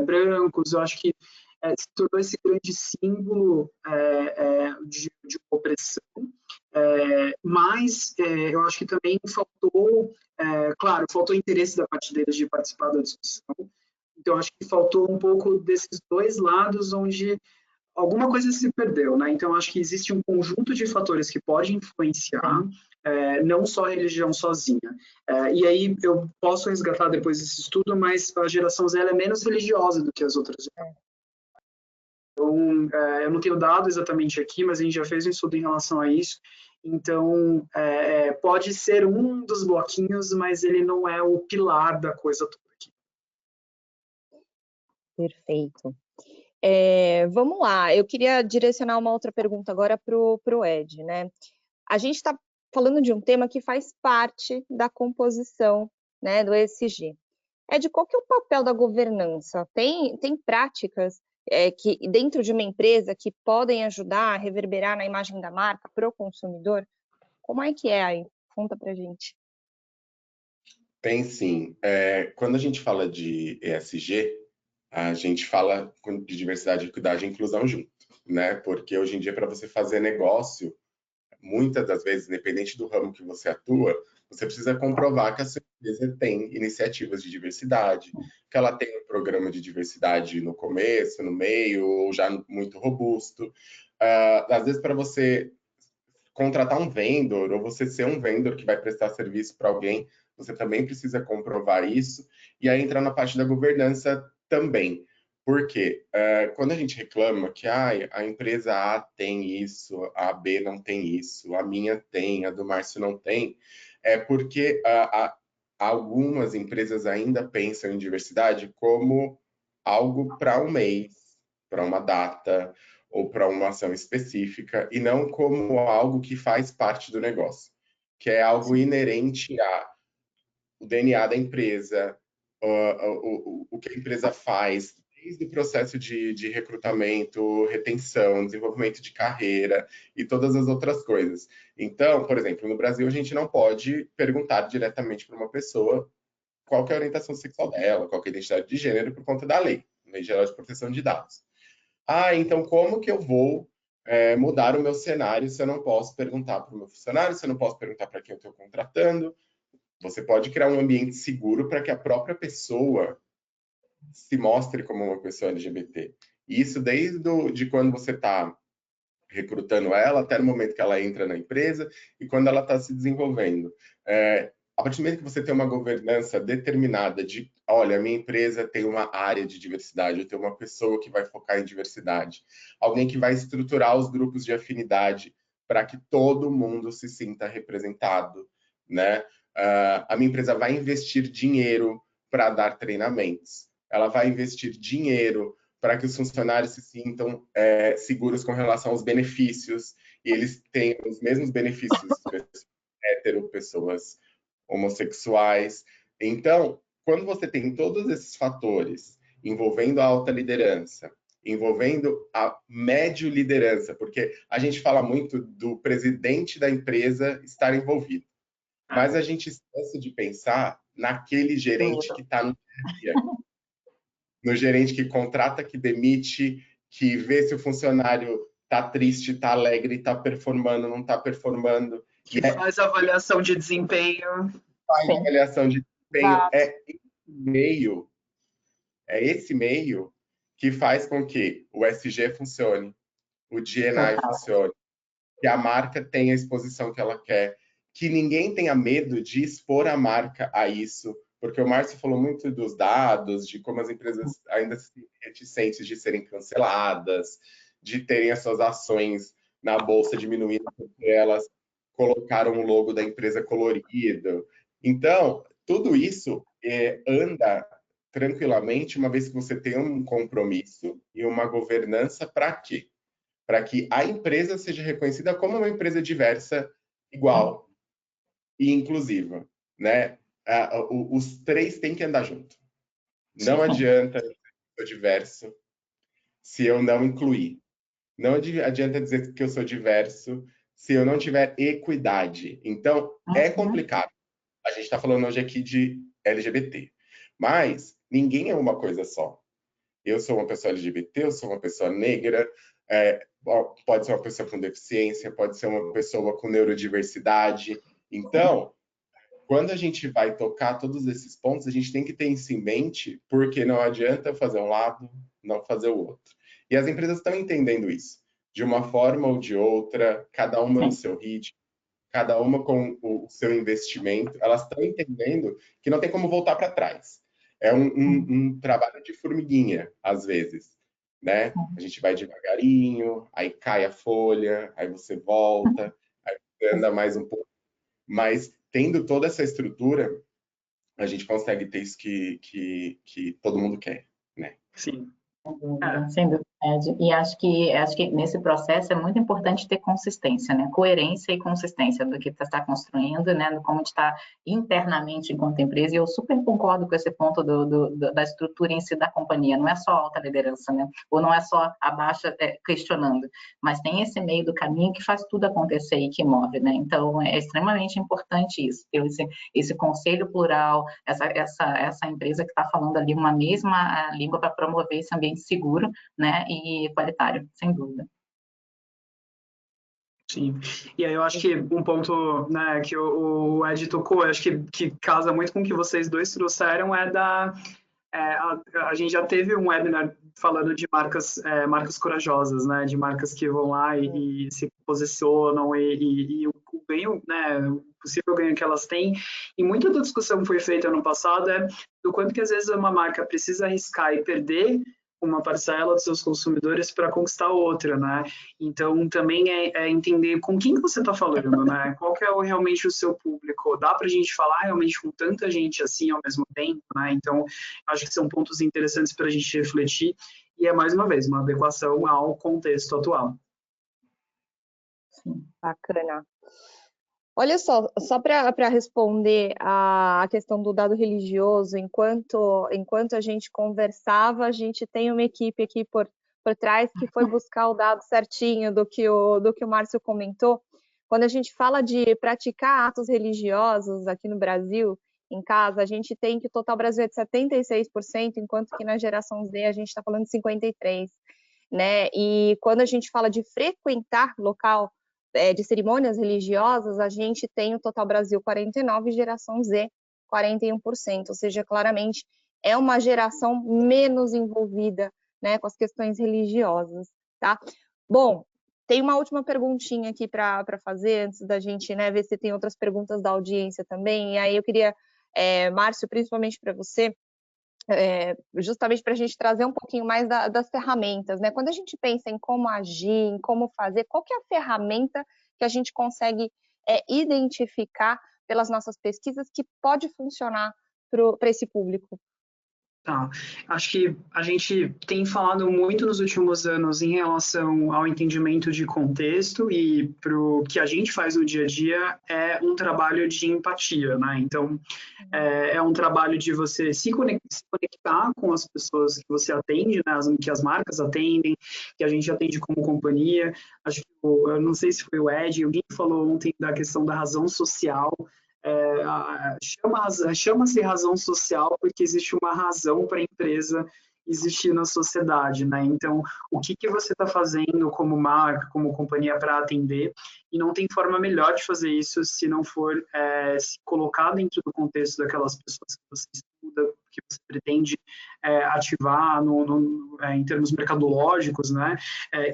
brancos, eu acho que se tornou esse grande símbolo de opressão, mas eu acho que também faltou, claro, faltou interesse da parte deles de participar da discussão, então acho que faltou um pouco desses dois lados onde alguma coisa se perdeu, né? Então acho que existe um conjunto de fatores que pode influenciar, não só a religião sozinha. E aí eu posso resgatar depois desse estudo, mas a geração Z é menos religiosa do que as outras gerações. Então, eu não tenho dado exatamente aqui, mas a gente já fez um estudo em relação a isso. Então, pode ser um dos bloquinhos, mas ele não é o pilar da coisa toda aqui. Perfeito. Vamos lá, eu queria direcionar uma outra pergunta agora para o Ed, né? A gente está falando de um tema que faz parte da composição, né, do ESG. Ed, qual que é o papel da governança? Tem práticas que dentro de uma empresa que podem ajudar a reverberar na imagem da marca para o consumidor? Como é que é aí? Conta pra gente. Tem sim. Quando a gente fala de ESG, a gente fala de diversidade, equidade e inclusão junto, né? Porque hoje em dia, para você fazer negócio, muitas das vezes, independente do ramo que você atua, você precisa comprovar que a sua empresa tem iniciativas de diversidade, que ela tem um programa de diversidade no começo, no meio, ou já muito robusto. Às vezes, para você contratar um vendor, ou você ser um vendor que vai prestar serviço para alguém, você também precisa comprovar isso. E aí entra na parte da governança também. Por quê? Quando a gente reclama que a empresa A tem isso, a B não tem isso, a minha tem, a do Márcio não tem, é porque algumas empresas ainda pensam em diversidade como algo para um mês, para uma data, ou para uma ação específica, e não como algo que faz parte do negócio, que é algo inerente ao DNA da empresa, o que a empresa faz, desde o processo de recrutamento, retenção, desenvolvimento de carreira e todas as outras coisas. Então, por exemplo, no Brasil, a gente não pode perguntar diretamente para uma pessoa qual que é a orientação sexual dela, qual que é a identidade de gênero, por conta da Lei Geral de Proteção de Dados. Então como que eu vou mudar o meu cenário se eu não posso perguntar para o meu funcionário, se eu não posso perguntar para quem eu estou contratando? Você pode criar um ambiente seguro para que a própria pessoa se mostre como uma pessoa LGBT. Isso desde quando você está recrutando ela até no momento que ela entra na empresa e quando ela está se desenvolvendo. A partir do momento que você tem uma governança determinada de, olha, a minha empresa tem uma área de diversidade, eu tenho uma pessoa que vai focar em diversidade, alguém que vai estruturar os grupos de afinidade para que todo mundo se sinta representado, né? A minha empresa vai investir dinheiro para dar treinamentos, ela vai investir dinheiro para que os funcionários se sintam seguros com relação aos benefícios, e eles tenham os mesmos benefícios pessoas hétero, pessoas homossexuais. Então, quando você tem todos esses fatores envolvendo a alta liderança, envolvendo a médio liderança, porque a gente fala muito do presidente da empresa estar envolvido, mas a gente esquece de pensar naquele gerente que está no dia a dia, no gerente que contrata, que demite, que vê se o funcionário está triste, está alegre, está performando, não está performando. Que faz avaliação de desempenho. Faz avaliação de desempenho. É esse meio que faz com que o SG funcione, o D&I funcione, que a marca tenha a exposição que ela quer, que ninguém tenha medo de expor a marca a isso, porque o Márcio falou muito dos dados, de como as empresas ainda se sentem reticentes de serem canceladas, de terem as suas ações na bolsa diminuindo porque elas colocaram o logo da empresa colorido. Então, tudo isso anda tranquilamente, uma vez que você tem um compromisso e uma governança para quê? Para que a empresa seja reconhecida como uma empresa diversa, igual e inclusiva, né? Os três têm que andar junto. Não adianta eu ser diverso se eu não incluir. Não adianta dizer que eu sou diverso se eu não tiver equidade. Então, é complicado. A gente está falando hoje aqui de LGBT, mas ninguém é uma coisa só. Eu sou uma pessoa LGBT, eu sou uma pessoa negra, pode ser uma pessoa com deficiência, pode ser uma pessoa com neurodiversidade. Então, quando a gente vai tocar todos esses pontos, a gente tem que ter isso em mente, porque não adianta fazer um lado, não fazer o outro. E as empresas estão entendendo isso, de uma forma ou de outra, cada uma no seu ritmo, cada uma com o seu investimento, elas estão entendendo que não tem como voltar para trás. É um trabalho de formiguinha, às vezes, né? A gente vai devagarinho, aí cai a folha, aí você volta, aí você anda mais um pouco. Mas, tendo toda essa estrutura, a gente consegue ter isso que todo mundo quer, né? Sim. Sem dúvida. E acho que nesse processo é muito importante ter consistência, né? Coerência e consistência do que você está construindo, né? Como a gente está internamente enquanto empresa. E eu super concordo com esse ponto da estrutura em si da companhia. Não é só a alta liderança, né? Ou não é só a baixa questionando, mas tem esse meio do caminho que faz tudo acontecer e que move, né? Então é extremamente importante isso. Esse conselho plural, essa empresa que está falando ali uma mesma língua para promover esse ambiente seguro, né, e igualitário, sem dúvida. Sim, e aí eu acho que um ponto, né, que o Ed tocou, acho que casa muito com o que vocês dois trouxeram, a gente já teve um webinar falando de marcas corajosas, né, de marcas que vão lá e se posicionam e o ganho, né, o possível ganho que elas têm, e muita da discussão que foi feita no passado do quanto que às vezes uma marca precisa arriscar e perder uma parcela dos seus consumidores para conquistar outra, né? Então, também é entender com quem que você está falando, né? Qual que é realmente o seu público? Dá para a gente falar realmente com tanta gente assim ao mesmo tempo, né? Então, acho que são pontos interessantes para a gente refletir e mais uma vez, uma adequação ao contexto atual. Sim, bacana. Olha só para responder a questão do dado religioso, enquanto a gente conversava, a gente tem uma equipe aqui por trás que foi buscar o dado certinho do que o Márcio comentou. Quando a gente fala de praticar atos religiosos aqui no Brasil, em casa, a gente tem que o total Brasil é de 76%, enquanto que na geração Z a gente está falando de 53%, né? E quando a gente fala de frequentar local de cerimônias religiosas, a gente tem o total Brasil 49%, geração Z 41%, ou seja, claramente é uma geração menos envolvida, né, com as questões religiosas, tá? Bom, tem uma última perguntinha aqui para fazer, antes da gente, né, ver se tem outras perguntas da audiência também, e aí eu queria, Márcio, principalmente para você, justamente para a gente trazer um pouquinho mais das ferramentas, né? Quando a gente pensa em como agir, em como fazer, qual que é a ferramenta que a gente consegue identificar pelas nossas pesquisas que pode funcionar para esse público? Tá. Acho que a gente tem falado muito nos últimos anos em relação ao entendimento de contexto e para o que a gente faz no dia a dia é um trabalho de empatia, né? Então, é um trabalho de você se conectar com as pessoas que você atende, né? Que as marcas atendem, que a gente atende como companhia. Acho que, eu não sei se foi o Ed, alguém falou ontem da questão da razão social. Chama-se razão social porque existe uma razão para a empresa existir na sociedade, né? Então, o que você está fazendo como marca, como companhia para atender? E não tem forma melhor de fazer isso se não for se colocar dentro do contexto daquelas pessoas que você estuda, que você pretende ativar em termos mercadológicos, né?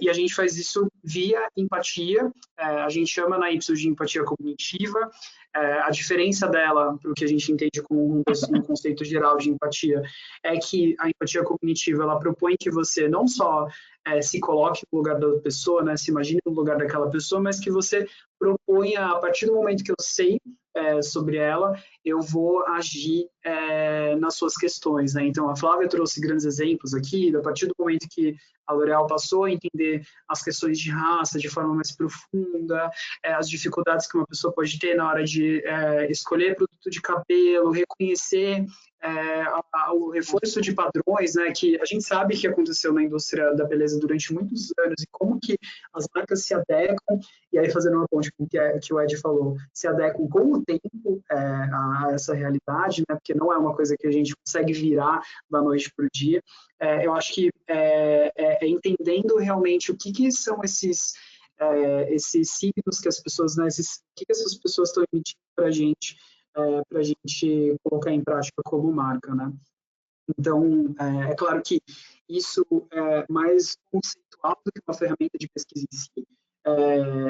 E a gente faz isso via empatia, a gente chama na Ipsos de empatia cognitiva. A diferença dela, para o que a gente entende como um conceito geral de empatia, é que a empatia cognitiva ela propõe que você não só se coloque no lugar da pessoa, né, se imagine no lugar daquela pessoa, mas que você proponha, a partir do momento que eu sei sobre ela, eu vou agir nas suas questões, né? Então, a Flávia trouxe grandes exemplos aqui, a partir do momento que a L'Oréal passou a entender as questões de raça de forma mais profunda, as dificuldades que uma pessoa pode ter na hora de escolher produto de cabelo, reconhecer o reforço de padrões, né, que a gente sabe que aconteceu na indústria da beleza durante muitos anos e como que as marcas se adequam, e aí fazendo uma ponte com o que o Ed falou, se adequam com o tempo a essa realidade, né, porque não é uma coisa que a gente consegue virar da noite para o dia. Eu acho que entendendo realmente o que são esses signos que as pessoas, né, o que essas pessoas estão emitindo para a gente colocar em prática como marca, né? Então, é claro que isso é mais conceitual do que uma ferramenta de pesquisa em si,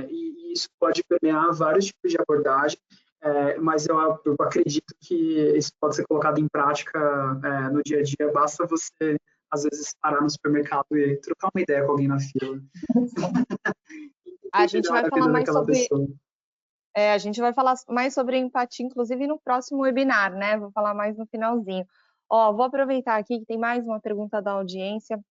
e isso pode permear vários tipos de abordagem, mas eu acredito que isso pode ser colocado em prática no dia a dia, basta você, às vezes, parar no supermercado e trocar uma ideia com alguém na fila. A gente vai falar mais sobre... a gente vai falar mais sobre empatia, inclusive no próximo webinar, né? Vou falar mais no finalzinho. Vou aproveitar aqui que tem mais uma pergunta da audiência, um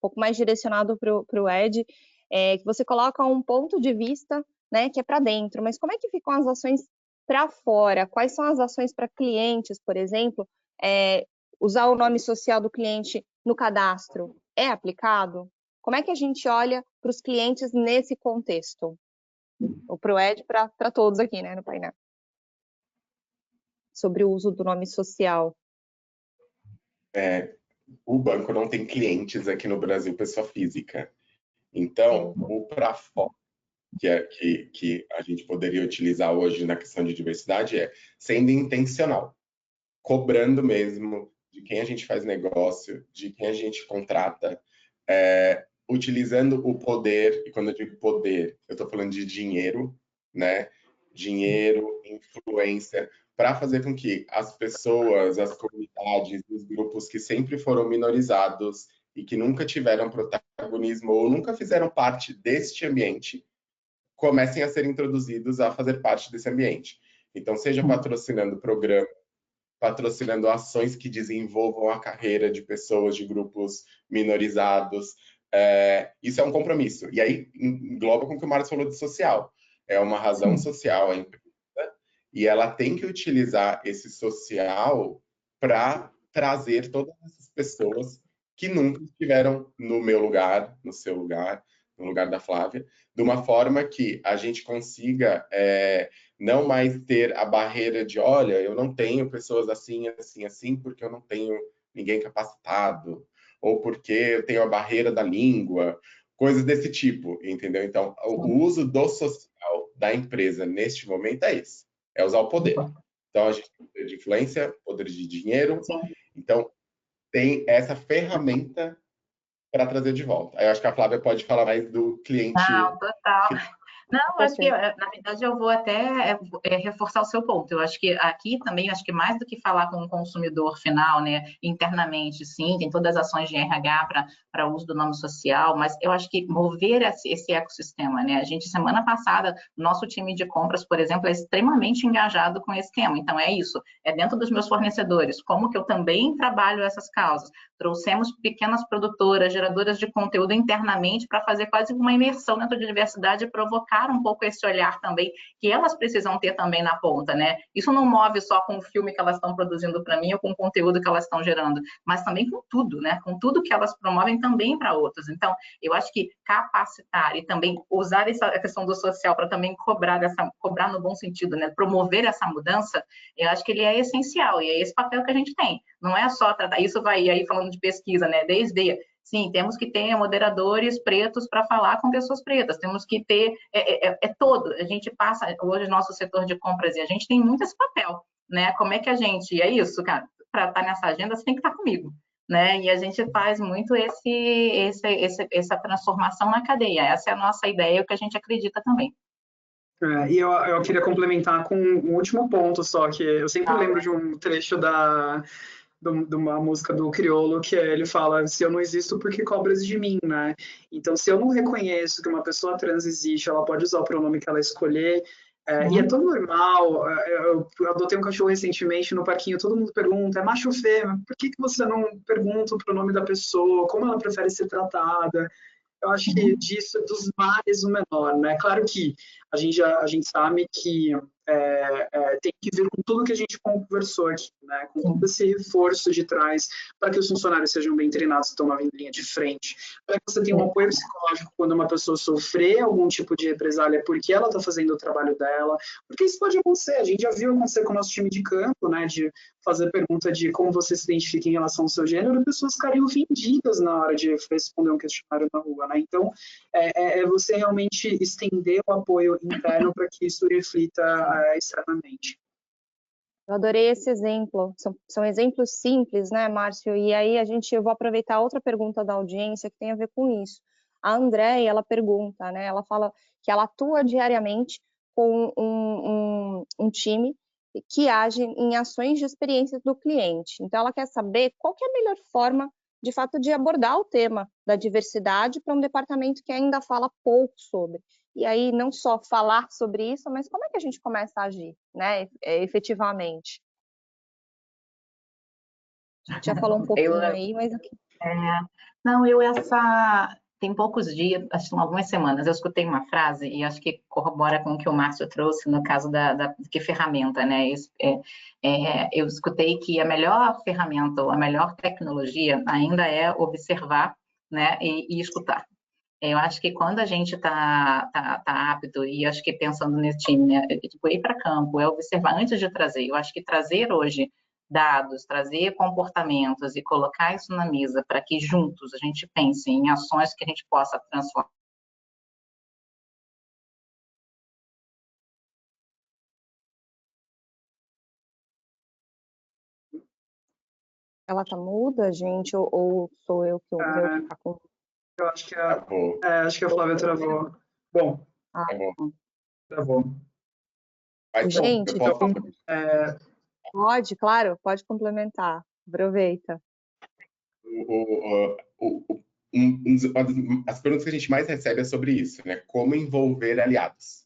pouco mais direcionado para o Ed, que você coloca um ponto de vista, né, que é para dentro, mas como é que ficam as ações para fora? Quais são as ações para clientes, por exemplo? Usar o nome social do cliente no cadastro é aplicado? Como é que a gente olha para os clientes nesse contexto? Ou para o Ed, para todos aqui, né, no painel. Sobre o uso do nome social. O banco não tem clientes aqui no Brasil, pessoa física. Então, o para fora, que a gente poderia utilizar hoje na questão de diversidade, sendo intencional, cobrando mesmo de quem a gente faz negócio, de quem a gente contrata, utilizando o poder, e quando eu digo poder, eu estou falando de dinheiro, né? Dinheiro, influência, para fazer com que as pessoas, as comunidades, os grupos que sempre foram minorizados e que nunca tiveram protagonismo ou nunca fizeram parte deste ambiente, comecem a ser introduzidos a fazer parte desse ambiente. Então, seja patrocinando programas, patrocinando ações que desenvolvam a carreira de pessoas de grupos minorizados. Isso é um compromisso. E aí engloba com o que o Marcos falou de social. É uma razão social a empresa e ela tem que utilizar esse social para trazer todas essas pessoas que nunca estiveram no meu lugar, no seu lugar, no lugar da Flávia, de uma forma que a gente consiga não mais ter a barreira de, olha, eu não tenho pessoas assim, assim, assim, porque eu não tenho ninguém capacitado, ou porque eu tenho a barreira da língua, coisas desse tipo, entendeu? Então, o uso do social da empresa neste momento é esse, é usar o poder. Então, a gente tem poder de influência, poder de dinheiro, então tem essa ferramenta para trazer de volta. Aí eu acho que a Flávia pode falar mais do cliente. Não, total. Não, acho que, na verdade, eu vou até reforçar o seu ponto. Eu acho que aqui também, acho que mais do que falar com o consumidor final, né, internamente, sim, tem todas as ações de RH para uso do nome social, mas eu acho que mover esse ecossistema, né? A gente, semana passada, nosso time de compras, por exemplo, é extremamente engajado com esse tema. Então, é isso, é dentro dos meus fornecedores, como que eu também trabalho essas causas. Trouxemos pequenas produtoras, geradoras de conteúdo internamente para fazer quase uma imersão dentro de diversidade e provocar um pouco esse olhar também, que elas precisam ter também na ponta, né? Isso não move só com o filme que elas estão produzindo para mim ou com o conteúdo que elas estão gerando, mas também com tudo, né? Com tudo que elas promovem também para outros. Então, eu acho que capacitar e também usar essa questão do social para também cobrar no bom sentido, né? Promover essa mudança, eu acho que ele é essencial e é esse papel que a gente tem. Não é só tratar, isso vai aí falando de pesquisa, né? Sim, temos que ter moderadores pretos para falar com pessoas pretas, temos que ter, todo, a gente passa, hoje nosso setor de compras e a gente tem muito esse papel, né? Como é que a gente, é isso, cara, para estar nessa agenda você tem que estar comigo, né? E a gente faz muito essa transformação na cadeia, essa é a nossa ideia, é o que a gente acredita também. E eu queria complementar com um último ponto só, que eu sempre lembro de um trecho de uma música do Criolo, que ele fala, se eu não existo, por que cobras de mim, né? Então, se eu não reconheço que uma pessoa trans existe, ela pode usar o pronome que ela escolher, E é tão normal, eu adotei um cachorro recentemente no parquinho, todo mundo pergunta, é macho ou fêmea? Por que você não pergunta o pronome da pessoa? Como ela prefere ser tratada? Eu acho que disso, dos males, o menor, né? Claro que a gente sabe que tem que vir com tudo que a gente conversou aqui, né? Com todo esse reforço de trás, para que os funcionários sejam bem treinados e estão na linha de frente, para que você tenha um apoio psicológico quando uma pessoa sofrer algum tipo de represália porque ela está fazendo o trabalho dela, porque isso pode acontecer, a gente já viu acontecer com o nosso time de campo, né? De fazer pergunta de como você se identifica em relação ao seu gênero, e pessoas ficarem ofendidas na hora de responder um questionário na rua, né? Então, é você realmente estender o apoio interno para que isso reflita externamente. Eu adorei esse exemplo. São exemplos simples, né, Márcio? E aí eu vou aproveitar outra pergunta da audiência que tem a ver com isso. A Andréia, ela pergunta, né? Ela fala que ela atua diariamente com um time que age em ações de experiência do cliente. Então, ela quer saber qual que é a melhor forma, de fato, de abordar o tema da diversidade para um departamento que ainda fala pouco sobre. E aí, não só falar sobre isso, mas como é que a gente começa a agir, né, efetivamente? A gente já falou um pouquinho aí, mas... Não, tem poucos dias, acho que algumas semanas, eu escutei uma frase e acho que corrobora com o que o Márcio trouxe no caso da que ferramenta, né? Eu escutei que a melhor ferramenta ou a melhor tecnologia ainda é observar, né, e escutar. Eu acho que quando a gente está apto, e acho que pensando nesse time, né, tipo, ir para campo, é observar antes de trazer. Eu acho que trazer hoje dados, trazer comportamentos e colocar isso na mesa para que juntos a gente pense em ações que a gente possa transformar. Ela tá muda, gente, ou sou eu que o meu tá com... Eu acho que acho que a Flávia travou. Bom, travou. Gente, então, pode, claro, pode complementar. Aproveita. As perguntas que a gente mais recebe é sobre isso, né? Como envolver aliados.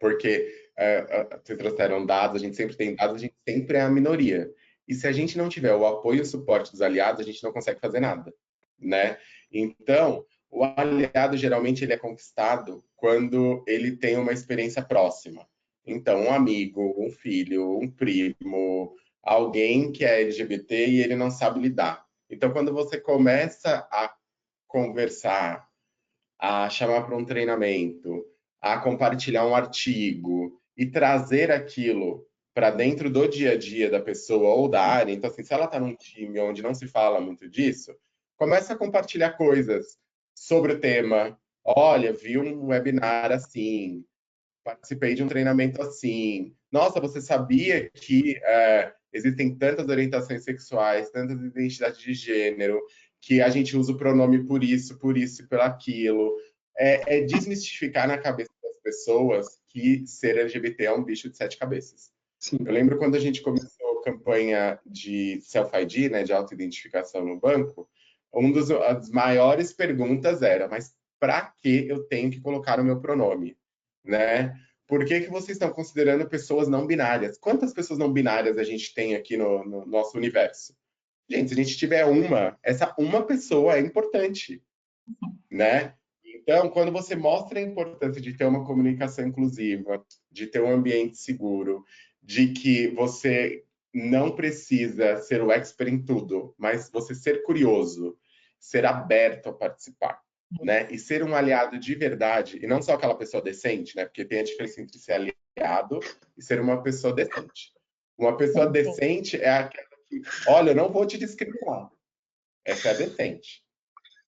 Porque vocês trouxeram dados, a gente sempre tem dados, a gente sempre é a minoria. E se a gente não tiver o apoio e o suporte dos aliados, a gente não consegue fazer nada, né? Então, o aliado, geralmente, ele é conquistado quando ele tem uma experiência próxima. Então, um amigo, um filho, um primo, alguém que é LGBT e ele não sabe lidar. Então, quando você começa a conversar, a chamar para um treinamento, a compartilhar um artigo e trazer aquilo para dentro do dia a dia da pessoa ou da área. Então, assim, se ela está num time onde não se fala muito disso, começa a compartilhar coisas sobre o tema. Olha, vi um webinar assim, participei de um treinamento assim. Nossa, você sabia que existem tantas orientações sexuais, tantas identidades de gênero, que a gente usa o pronome por isso e por aquilo. É desmistificar na cabeça das pessoas que ser LGBT é um bicho de 7 cabeças. Sim. Eu lembro quando a gente começou a campanha de self-ID, né, de autoidentificação no banco, das maiores perguntas era, mas para que eu tenho que colocar o meu pronome? Né? Por que vocês estão considerando pessoas não binárias? Quantas pessoas não binárias a gente tem aqui no nosso universo? Gente, se a gente tiver essa uma pessoa é importante, né? Então, quando você mostra a importância de ter uma comunicação inclusiva, de ter um ambiente seguro, de que você não precisa ser o expert em tudo, mas você ser curioso, ser aberto a participar, né? E ser um aliado de verdade, e não só aquela pessoa decente, né? Porque tem a diferença entre ser aliado e ser uma pessoa decente. Uma pessoa decente é aquela que, olha, eu não vou te discriminar. Essa é a decente.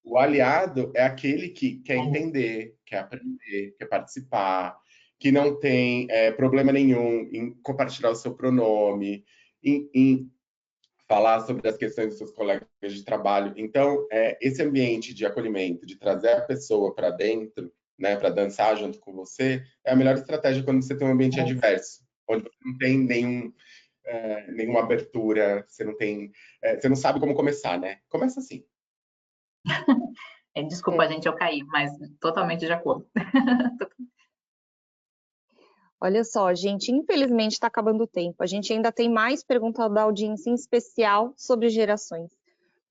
O aliado é aquele que quer entender, quer aprender, quer participar, que não tem problema nenhum em compartilhar o seu pronome, em falar sobre as questões dos seus colegas de trabalho. Então, esse ambiente de acolhimento, de trazer a pessoa para dentro, né, para dançar junto com você, é a melhor estratégia quando você tem um ambiente adverso, onde você não tem nenhuma abertura, você não sabe como começar, né? Começa assim. Desculpa, gente, eu caí, mas totalmente de acordo. Olha só, gente, infelizmente está acabando o tempo. A gente ainda tem mais perguntas da audiência em especial sobre gerações.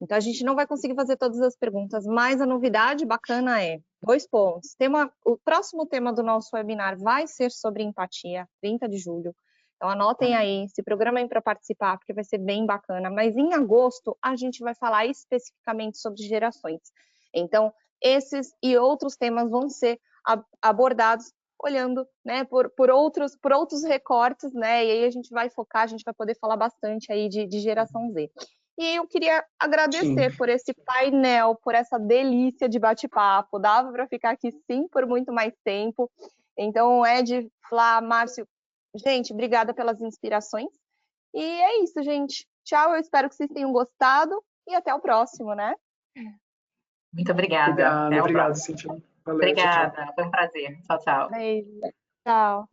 Então, a gente não vai conseguir fazer todas as perguntas, mas a novidade bacana é, 2 pontos. O próximo tema do nosso webinar vai ser sobre empatia, 30 de julho. Então, anotem aí, se programem para participar, porque vai ser bem bacana. Mas em agosto, a gente vai falar especificamente sobre gerações. Então, esses e outros temas vão ser abordados olhando, né, por outros recortes, né, e aí a gente vai focar, a gente vai poder falar bastante aí de geração Z. E eu queria agradecer por esse painel, por essa delícia de bate-papo, dava para ficar aqui sim por muito mais tempo. Então, Ed, Flá, Márcio, gente, obrigada pelas inspirações. E é isso, gente. Tchau, eu espero que vocês tenham gostado e até o próximo, né? Muito obrigada. Obrigado, Cíntia. Valeu, Obrigada, tchau, tchau. foi um prazer. Tchau, tchau. Beijo. Tchau.